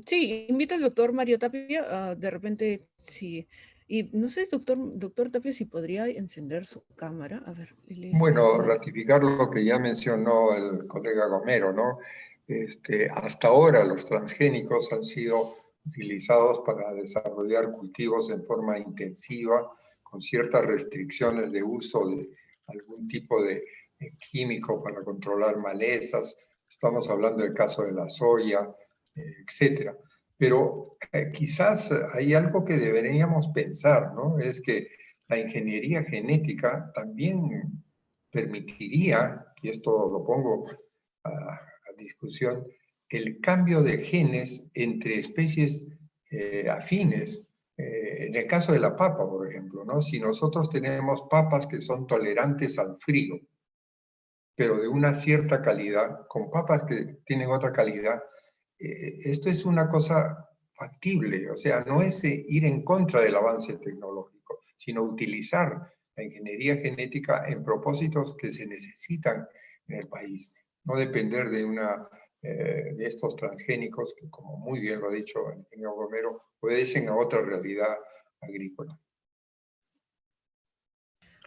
Sí, invita al doctor Mario Tapia, de repente, sí. Y no sé, doctor Tapia, si podría encender su cámara. A ver. Bueno, ratificar lo que ya mencionó el colega Gomero, ¿no? Hasta ahora los transgénicos han sido utilizados para desarrollar cultivos en forma intensiva, con ciertas restricciones de uso de algún tipo de químico para controlar malezas. Estamos hablando del caso de la soya, etcétera. Pero quizás hay algo que deberíamos pensar, ¿no? Es que la ingeniería genética también permitiría, y esto lo pongo a discusión, el cambio de genes entre especies afines. En el caso de la papa, por ejemplo, ¿no? Si nosotros tenemos papas que son tolerantes al frío, pero de una cierta calidad, con papas que tienen otra calidad, esto es una cosa factible, o sea, no es ir en contra del avance tecnológico, sino utilizar la ingeniería genética en propósitos que se necesitan en el país. No depender de estos transgénicos que, como muy bien lo ha dicho el ingeniero Gomero, obedecen a otra realidad agrícola.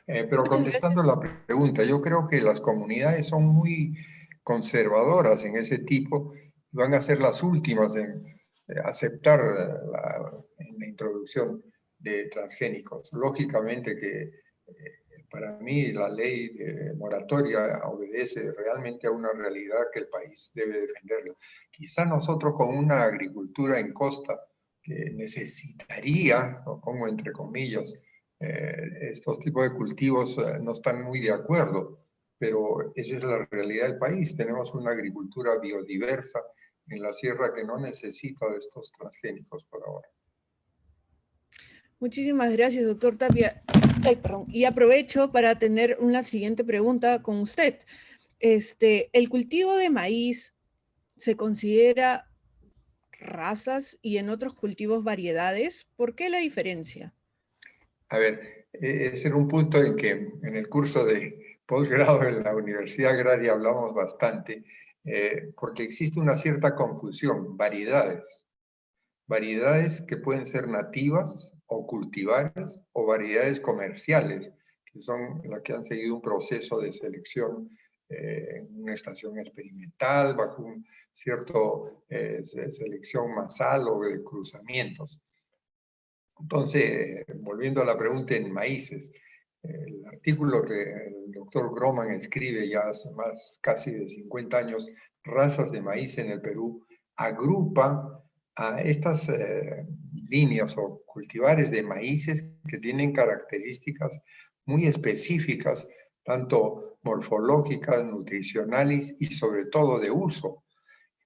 Pero contestando la pregunta, yo creo que las comunidades son muy conservadoras en ese tipo y van a ser las últimas en aceptar la introducción de transgénicos. Lógicamente que para mí la ley de moratoria obedece realmente a una realidad que el país debe defenderla. Quizá nosotros con una agricultura en costa que necesitaría, lo pongo entre comillas, estos tipos de cultivos no están muy de acuerdo, pero esa es la realidad del país. Tenemos una agricultura biodiversa en la sierra que no necesita de estos transgénicos por ahora. Muchísimas gracias, doctor Tapia. Ay, perdón. Y aprovecho para tener una siguiente pregunta con usted. ¿El cultivo de maíz se considera razas y en otros cultivos variedades? ¿Por qué la diferencia? A ver, ese era un punto en que en el curso de posgrado en la Universidad Agraria hablamos bastante, porque existe una cierta confusión, variedades. Variedades que pueden ser nativas o cultivares o variedades comerciales, que son las que han seguido un proceso de selección en una estación experimental, bajo un cierto selección masal o de cruzamientos. Entonces, volviendo a la pregunta en maíces, el artículo que el doctor Groman escribe ya hace casi de 50 años, Razas de maíz en el Perú, agrupa a estas líneas o cultivares de maíces que tienen características muy específicas, tanto morfológicas, nutricionales y sobre todo de uso.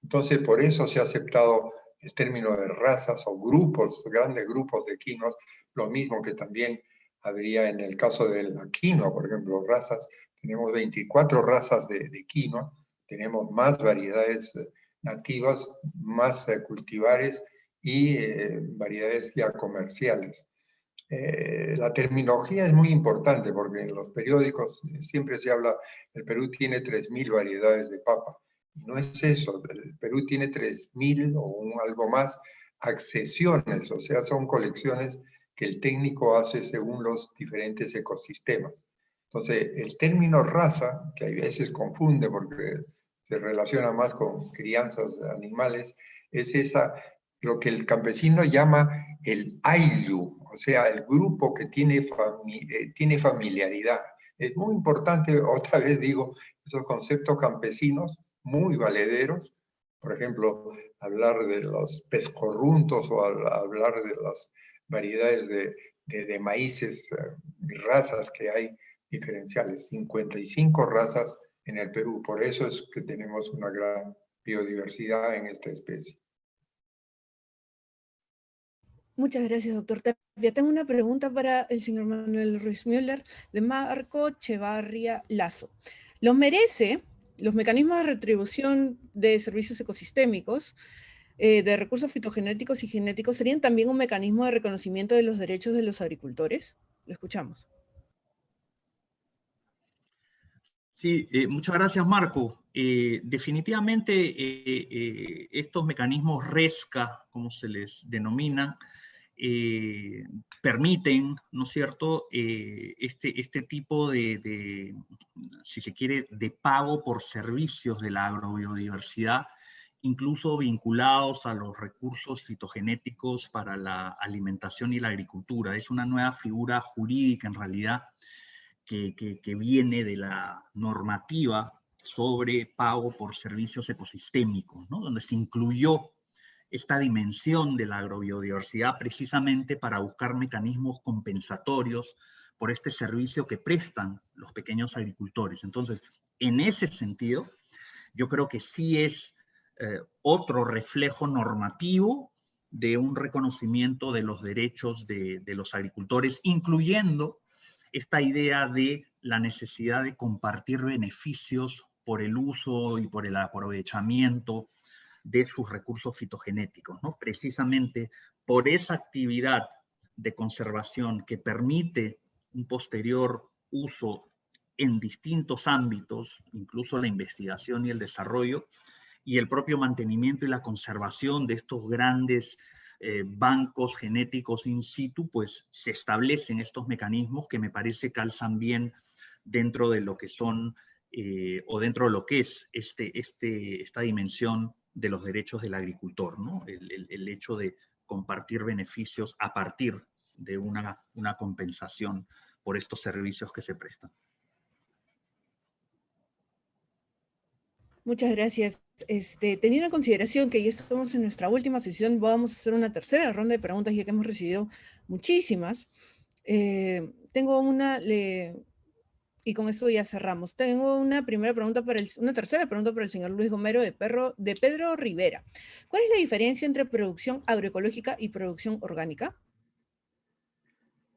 Entonces, por eso se ha aceptado el término de razas o grupos, grandes grupos de quinoas, lo mismo que también habría en el caso de la quinoa, por ejemplo, razas. Tenemos 24 razas de quinoa, tenemos más variedades nativas, más cultivares y variedades ya comerciales. La terminología es muy importante porque en los periódicos siempre se habla, el Perú tiene 3.000 variedades de papa. No es eso, el Perú tiene 3.000 o algo más accesiones, o sea, son colecciones que el técnico hace según los diferentes ecosistemas. Entonces, el término raza, que a veces confunde porque se relaciona más con crianzas de animales, es esa lo que el campesino llama el ayllu, o sea, el grupo que tiene familiaridad. Es muy importante, otra vez digo, esos conceptos campesinos muy valederos. Por ejemplo, hablar de los pescorruntos o hablar de las variedades de maíces y razas que hay diferenciales. 55 razas en el Perú, por eso es que tenemos una gran biodiversidad en esta especie. Muchas gracias, doctor Tapia. Tengo una pregunta para el señor Manuel Ruiz Müller, de Marco Chevarria Lazo. ¿Los merece los mecanismos de retribución de servicios ecosistémicos, de recursos fitogenéticos y genéticos, serían también un mecanismo de reconocimiento de los derechos de los agricultores? Lo escuchamos. Sí, muchas gracias, Marco. Definitivamente estos mecanismos RESCA, como se les denomina, permiten, ¿no es cierto?, este tipo si se quiere, de pago por servicios de la agrobiodiversidad, incluso vinculados a los recursos fitogenéticos para la alimentación y la agricultura. Es una nueva figura jurídica, en realidad, que viene de la normativa sobre pago por servicios ecosistémicos, ¿no?, donde se incluyó esta dimensión de la agrobiodiversidad precisamente para buscar mecanismos compensatorios por este servicio que prestan los pequeños agricultores. Entonces, en ese sentido, yo creo que sí es otro reflejo normativo de un reconocimiento de los derechos de los agricultores, incluyendo esta idea de la necesidad de compartir beneficios por el uso y por el aprovechamiento de sus recursos fitogenéticos, ¿no? Precisamente por esa actividad de conservación que permite un posterior uso en distintos ámbitos, incluso la investigación y el desarrollo, y el propio mantenimiento y la conservación de estos grandes bancos genéticos in situ, pues se establecen estos mecanismos que me parece calzan bien dentro de lo que son, o dentro de lo que es esta dimensión de los derechos del agricultor, ¿no? El hecho de compartir beneficios a partir de una compensación por estos servicios que se prestan. Muchas gracias. Teniendo en consideración que ya estamos en nuestra última sesión, vamos a hacer una tercera ronda de preguntas, ya que hemos recibido muchísimas. Tengo una, y con esto ya cerramos. Tengo una tercera pregunta para el señor Luis Gomero de Pedro Rivera. ¿Cuál es la diferencia entre producción agroecológica y producción orgánica?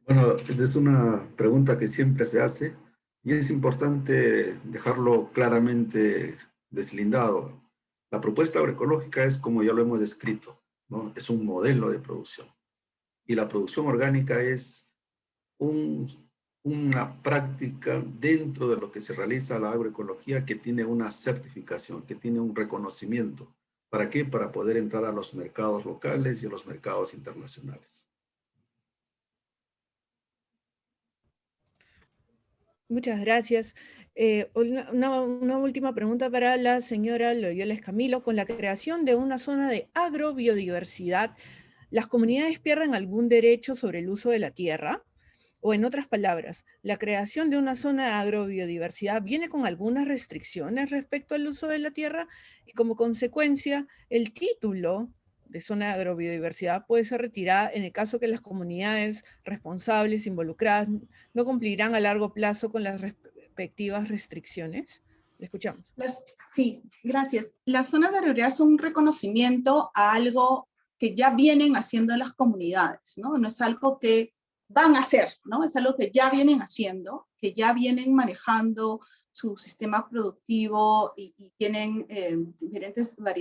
Bueno, esta es una pregunta que siempre se hace y es importante dejarlo claramente deslindado. La propuesta agroecológica es, como ya lo hemos descrito, ¿no? Es un modelo de producción. Y la producción orgánica es una práctica dentro de lo que se realiza la agroecología que tiene una certificación, que tiene un reconocimiento. ¿Para qué? Para poder entrar a los mercados locales y a los mercados internacionales. Muchas gracias. Una última pregunta para la señora Loyola Escamilo. Con la creación de una zona de agrobiodiversidad, ¿las comunidades pierden algún derecho sobre el uso de la tierra? O en otras palabras, ¿la creación de una zona de agrobiodiversidad viene con algunas restricciones respecto al uso de la tierra? Y como consecuencia, el título de zona de agrobiodiversidad puede ser retirada en el caso que las comunidades responsables involucradas no cumplirán a largo plazo con las respectivas restricciones. Le escuchamos. Sí, gracias. Las zonas de agrobiodiversidad son un reconocimiento a algo que ya vienen haciendo las comunidades, ¿no? No es algo que van a hacer, ¿no? Es algo que ya vienen haciendo, que ya vienen manejando su sistema productivo y tienen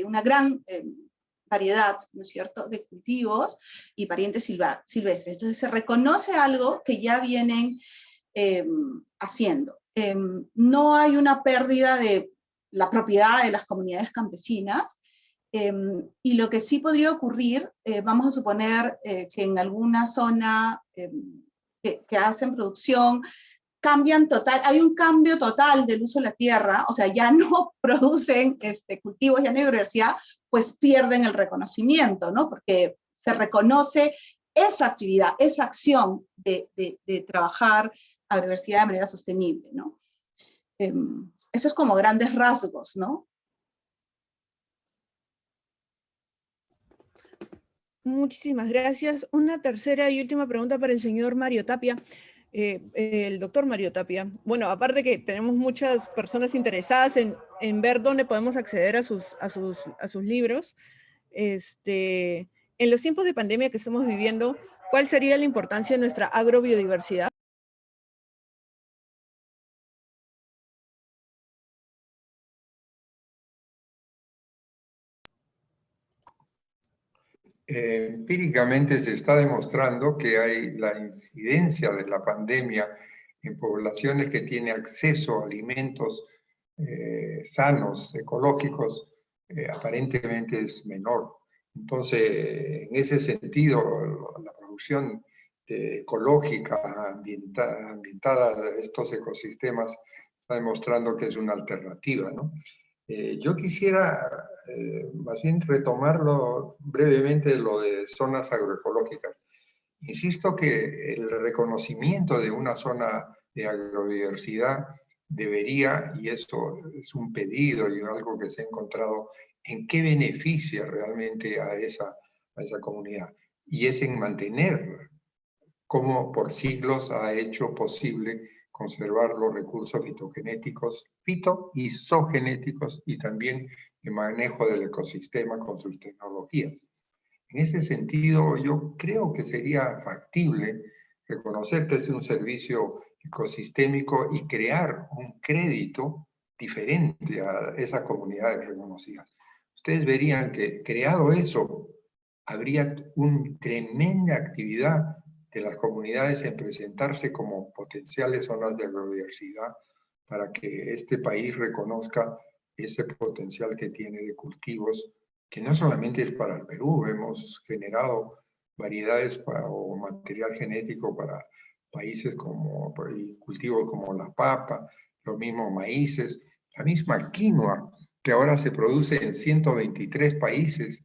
una gran variedad, ¿no es cierto?, de cultivos y variantes silvestres. Entonces se reconoce algo que ya vienen haciendo. No hay una pérdida de la propiedad de las comunidades campesinas, y lo que sí podría ocurrir, vamos a suponer que en alguna zona que hacen producción cambian total, hay un cambio total del uso de la tierra, o sea, ya no producen cultivos, ya no hay biodiversidad, pues pierden el reconocimiento, ¿no? Porque se reconoce esa actividad, esa acción de trabajar a la biodiversidad de manera sostenible, ¿no? Eso es como grandes rasgos, ¿no? Muchísimas gracias. Una tercera y última pregunta para el señor Mario Tapia. El doctor Mario Tapia. Bueno, aparte que tenemos muchas personas interesadas en ver dónde podemos acceder a sus libros, en los tiempos de pandemia que estamos viviendo, ¿cuál sería la importancia de nuestra agrobiodiversidad? Empíricamente se está demostrando que hay la incidencia de la pandemia en poblaciones que tienen acceso a alimentos sanos, ecológicos, aparentemente es menor. Entonces, en ese sentido, la producción ecológica, ambientada a estos ecosistemas, está demostrando que es una alternativa, ¿no? Yo quisiera más bien retomarlo brevemente lo de zonas agroecológicas. Insisto que el reconocimiento de una zona de agrobiodiversidad debería, y esto es un pedido y algo que se ha encontrado, en qué beneficia realmente a esa comunidad. Y es en mantener, como por siglos ha hecho posible conservar los recursos fitogenéticos, fito y zoogenéticos, y también el manejo del ecosistema con sus tecnologías. En ese sentido, yo creo que sería factible reconocer que es un servicio ecosistémico y crear un crédito diferente a esas comunidades reconocidas. Ustedes verían que, creado eso, habría una tremenda actividad de las comunidades en presentarse como potenciales zonas de agrobiodiversidad para que este país reconozca ese potencial que tiene de cultivos, que no solamente es para el Perú. Hemos generado variedades o material genético para países como, y cultivos como la papa, los mismos maíces, la misma quinoa, que ahora se produce en 123 países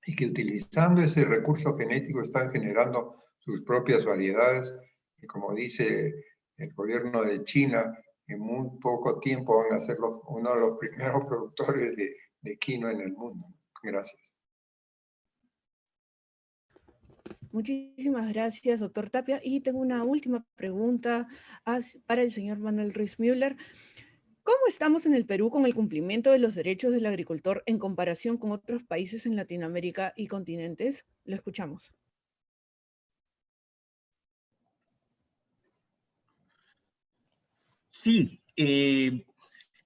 y que utilizando ese recurso genético están generando sus propias variedades, y como dice el gobierno de China, en muy poco tiempo van a ser uno de los primeros productores de quinoa en el mundo. Gracias. Muchísimas gracias, doctor Tapia. Y tengo una última pregunta para el señor Manuel Ruiz Müller. ¿Cómo estamos en el Perú con el cumplimiento de los derechos del agricultor en comparación con otros países en Latinoamérica y continentes? Lo escuchamos. Sí,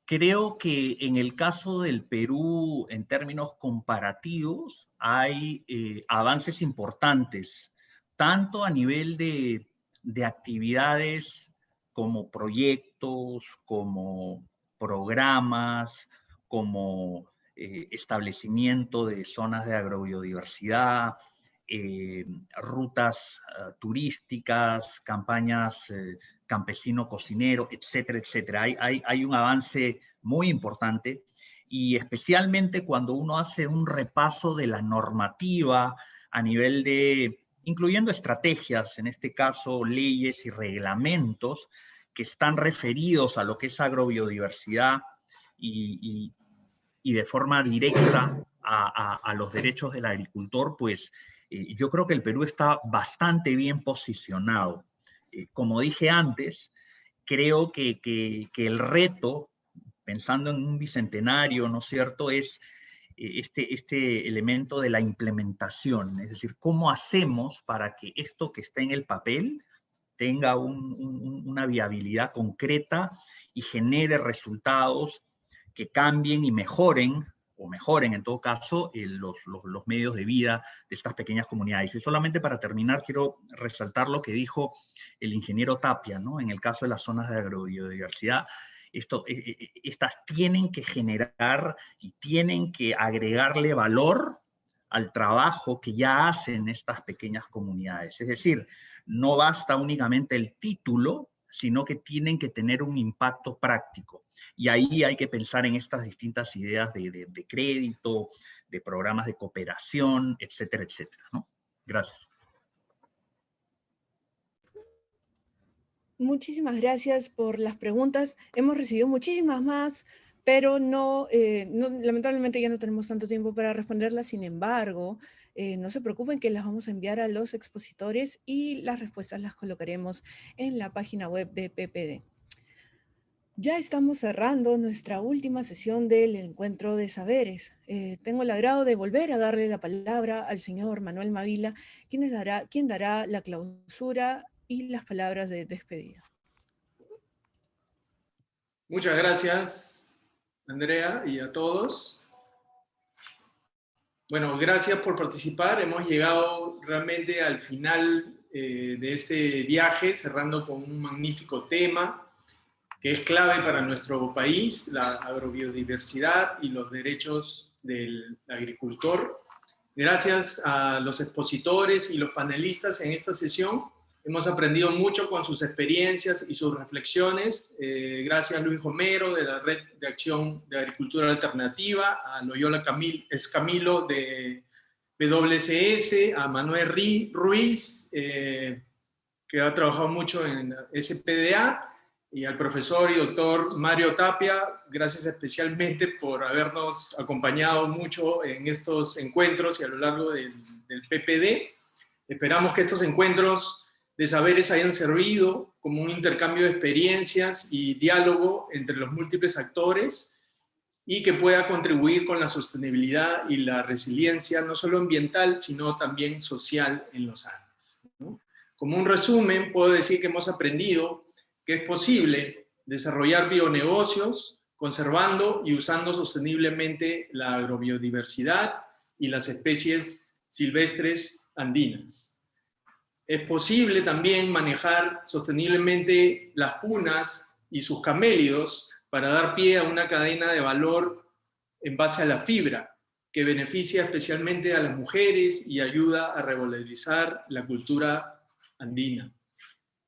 creo que en el caso del Perú, en términos comparativos, hay avances importantes, tanto a nivel de actividades como proyectos, como programas, como establecimiento de zonas de agrobiodiversidad, rutas turísticas, campañas campesino-cocinero, etcétera, etcétera. Hay un avance muy importante, y especialmente cuando uno hace un repaso de la normativa a nivel de, incluyendo estrategias, en este caso leyes y reglamentos que están referidos a lo que es agrobiodiversidad y de forma directa a los derechos del agricultor, pues yo creo que el Perú está bastante bien posicionado. Como dije antes, creo que el reto, pensando en un bicentenario, ¿no es cierto?, es este elemento de la implementación, es decir, ¿cómo hacemos para que esto que está en el papel tenga una viabilidad concreta y genere resultados que cambien y mejoren, o mejoren en todo caso, los medios de vida de estas pequeñas comunidades? Y solamente para terminar, quiero resaltar lo que dijo el ingeniero Tapia, ¿no? En el caso de las zonas de agrobiodiversidad, estas tienen que generar y tienen que agregarle valor al trabajo que ya hacen estas pequeñas comunidades. Es decir, no basta únicamente el título, sino que tienen que tener un impacto práctico. Y ahí hay que pensar en estas distintas ideas de crédito, de programas de cooperación, etcétera, etcétera, ¿no? Gracias. Muchísimas gracias por las preguntas. Hemos recibido muchísimas más, pero lamentablemente ya no tenemos tanto tiempo para responderlas. Sin embargo, no se preocupen que las vamos a enviar a los expositores y las respuestas las colocaremos en la página web de PPD. Ya estamos cerrando nuestra última sesión del Encuentro de Saberes. Tengo el agrado de volver a darle la palabra al señor Manuel Mavila, quien dará la clausura y las palabras de despedida. Muchas gracias, Andrea, y a todos. Bueno, gracias por participar. Hemos llegado realmente al final de este viaje, cerrando con un magnífico tema que es clave para nuestro país, la agrobiodiversidad y los derechos del agricultor. Gracias a los expositores y los panelistas en esta sesión. Hemos aprendido mucho con sus experiencias y sus reflexiones. Gracias a Luis Romero de la Red de Acción de Agricultura Alternativa, a Loyola Escamilo de WCS, a Manuel Ruiz, que ha trabajado mucho en SPDA, y al profesor y doctor Mario Tapia. Gracias especialmente por habernos acompañado mucho en estos encuentros y a lo largo del PPD. Esperamos que estos encuentros de saberes hayan servido como un intercambio de experiencias y diálogo entre los múltiples actores y que pueda contribuir con la sostenibilidad y la resiliencia, no solo ambiental, sino también social en los Andes, ¿no? Como un resumen, puedo decir que hemos aprendido que es posible desarrollar bionegocios conservando y usando sosteniblemente la agrobiodiversidad y las especies silvestres andinas. Es posible también manejar sosteniblemente las punas y sus camélidos para dar pie a una cadena de valor en base a la fibra, que beneficia especialmente a las mujeres y ayuda a revalorizar la cultura andina.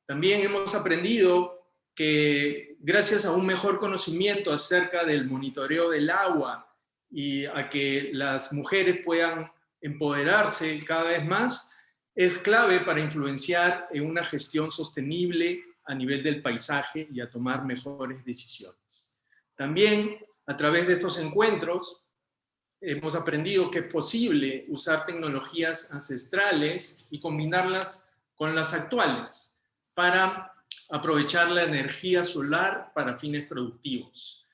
También hemos aprendido que gracias a un mejor conocimiento acerca del monitoreo del agua y a que las mujeres puedan empoderarse cada vez más, es clave para influenciar en una gestión sostenible a nivel del paisaje y a tomar mejores decisiones. También, a través de estos encuentros, hemos aprendido que es posible usar tecnologías ancestrales y combinarlas con las actuales para aprovechar la energía solar para fines productivos.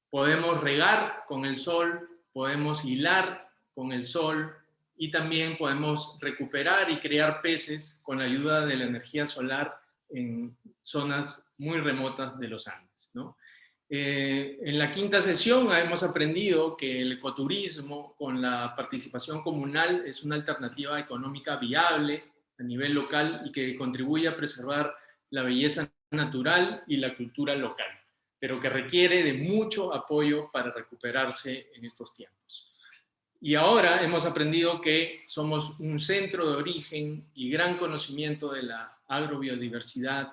Podemos regar con el sol, podemos hilar con el sol y también podemos recuperar y crear peces con la ayuda de la energía solar en zonas muy remotas de los Andes, ¿no? En la quinta sesión hemos aprendido que el ecoturismo con la participación comunal es una alternativa económica viable a nivel local y que contribuye a preservar la belleza natural y la cultura local, pero que requiere de mucho apoyo para recuperarse en estos tiempos. Y ahora hemos aprendido que somos un centro de origen y gran conocimiento de la agrobiodiversidad,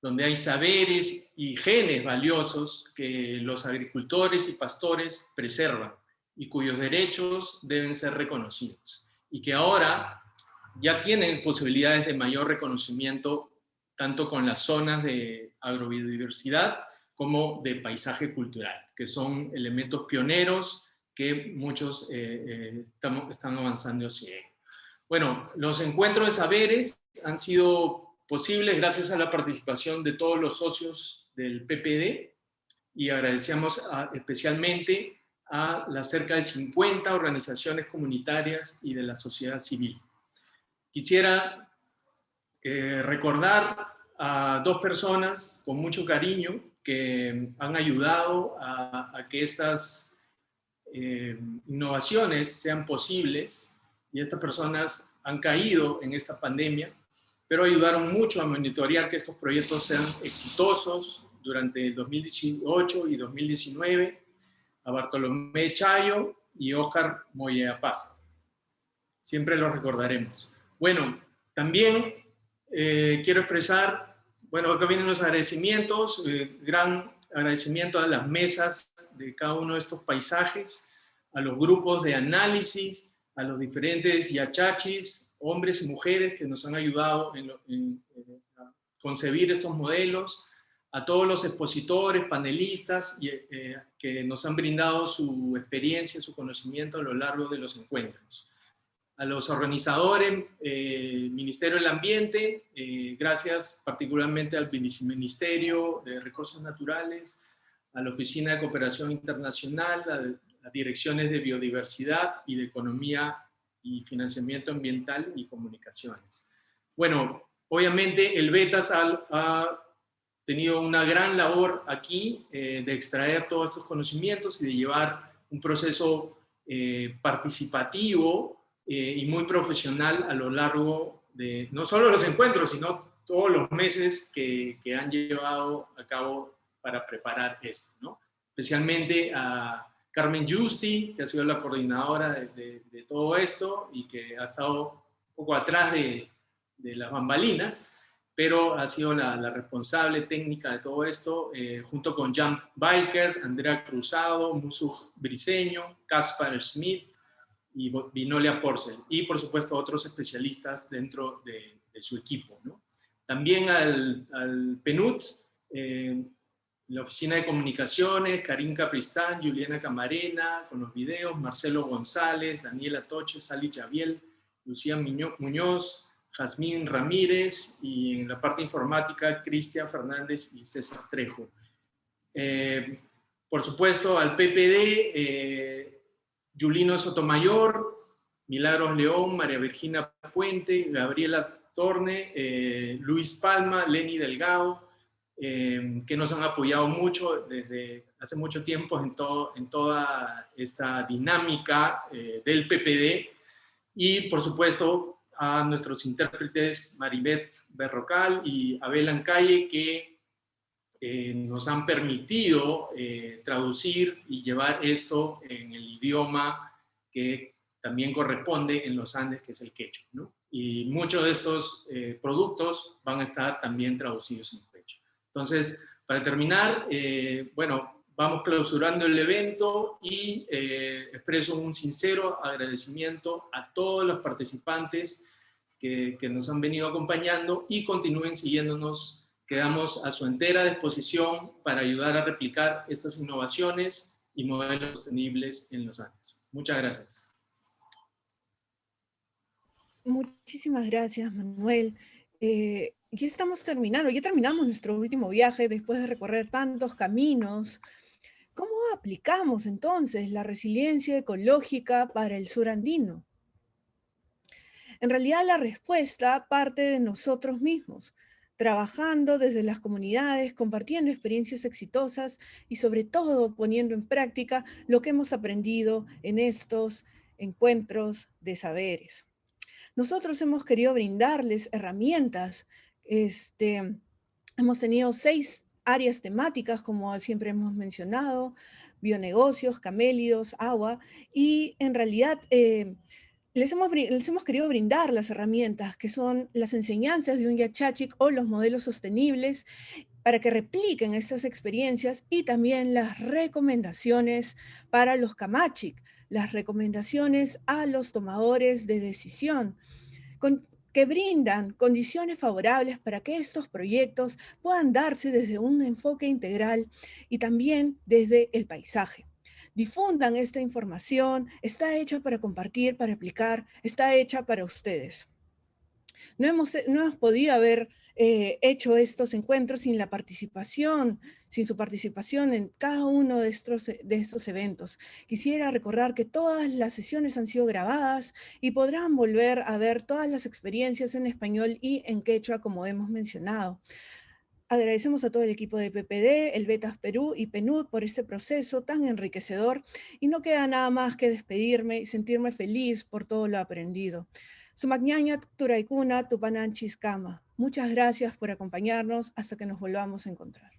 donde hay saberes y genes valiosos que los agricultores y pastores preservan y cuyos derechos deben ser reconocidos, y que ahora ya tienen posibilidades de mayor reconocimiento tanto con las zonas de agrobiodiversidad como de paisaje cultural, que son elementos pioneros que muchos están avanzando hacia ello. Bueno, los encuentros de saberes han sido posibles gracias a la participación de todos los socios del PPD y agradecemos especialmente a las cerca de 50 organizaciones comunitarias y de la sociedad civil. Quisiera recordar a dos personas con mucho cariño que han ayudado a que estas innovaciones sean posibles, y estas personas han caído en esta pandemia, pero ayudaron mucho a monitorear que estos proyectos sean exitosos durante 2018 y 2019, a Bartolomé Chayo y Óscar Moyeapaz. Siempre los recordaremos. Bueno, también quiero expresar Bueno, acá vienen los agradecimientos, gran agradecimiento a las mesas de cada uno de estos paisajes, a los grupos de análisis, a los diferentes yachachis, hombres y mujeres que nos han ayudado en concebir estos modelos, a todos los expositores, panelistas que nos han brindado su experiencia, su conocimiento a lo largo de los encuentros. A los organizadores, Ministerio del Ambiente, gracias particularmente al Viceministerio de Recursos Naturales, a la Oficina de Cooperación Internacional, a las direcciones de Biodiversidad y de Economía y Financiamiento Ambiental y Comunicaciones. Bueno, obviamente el VETAS ha tenido una gran labor aquí de extraer todos estos conocimientos y de llevar un proceso participativo y muy profesional a lo largo de no solo los encuentros, sino todos los meses que han llevado a cabo para preparar esto, ¿no? Especialmente a Carmen Justi, que ha sido la coordinadora de todo esto y que ha estado un poco atrás de las bambalinas, pero ha sido la responsable técnica de todo esto, junto con Jan Biker, Andrea Cruzado, Musuj Briceño, Caspar Smith y Vinolia Porcel, y por supuesto otros especialistas dentro de su equipo, ¿no? También al PNUD, la Oficina de Comunicaciones, Karin Capristán, Juliana Camarena, con los videos, Marcelo González, Daniela Toche, Sally Javiel, Lucía Muñoz, Jazmín Ramírez, y en la parte informática, Cristian Fernández y César Trejo. Por supuesto, al PPD, Yulino Sotomayor, Milagros León, María Virginia Puente, Gabriela Torne, Luis Palma, Lenny Delgado, que nos han apoyado mucho desde hace mucho tiempo en toda esta dinámica del PPD, y por supuesto a nuestros intérpretes Maribeth Berrocal y Abel Ancalle, que nos han permitido traducir y llevar esto en el idioma que también corresponde en los Andes, que es el quechua, ¿no? Y muchos de estos productos van a estar también traducidos en quechua. Entonces, para terminar, bueno, vamos clausurando el evento y expreso un sincero agradecimiento a todos los participantes que nos han venido acompañando, y continúen siguiéndonos. Quedamos a su entera disposición para ayudar a replicar estas innovaciones y modelos sostenibles en los Andes. Muchas gracias. Muchísimas gracias, Manuel. Ya estamos terminando, ya terminamos nuestro último viaje después de recorrer tantos caminos. ¿Cómo aplicamos entonces la resiliencia ecológica para el sur andino? En realidad la respuesta parte de nosotros mismos, trabajando desde las comunidades, compartiendo experiencias exitosas y sobre todo poniendo en práctica lo que hemos aprendido en estos encuentros de saberes. Nosotros hemos querido brindarles herramientas. Hemos tenido 6 áreas temáticas, como siempre hemos mencionado: bionegocios, camélidos, agua, y en realidad les hemos querido brindar las herramientas que son las enseñanzas de un Yachachic o los modelos sostenibles para que repliquen estas experiencias, y también las recomendaciones para los Kamachic, las recomendaciones a los tomadores de decisión, que brindan condiciones favorables para que estos proyectos puedan darse desde un enfoque integral y también desde el paisaje. Difundan esta información, está hecha para compartir, para aplicar, está hecha para ustedes. No hemos podido haber hecho estos encuentros sin su participación en cada uno de estos eventos. Quisiera recordar que todas las sesiones han sido grabadas y podrán volver a ver todas las experiencias en español y en quechua, como hemos mencionado. Agradecemos a todo el equipo de PPD, el VETAS Perú y PNUD por este proceso tan enriquecedor, y no queda nada más que despedirme y sentirme feliz por todo lo aprendido. Sumañaña Turaikuna Tupananchis Kama. Muchas gracias por acompañarnos hasta que nos volvamos a encontrar.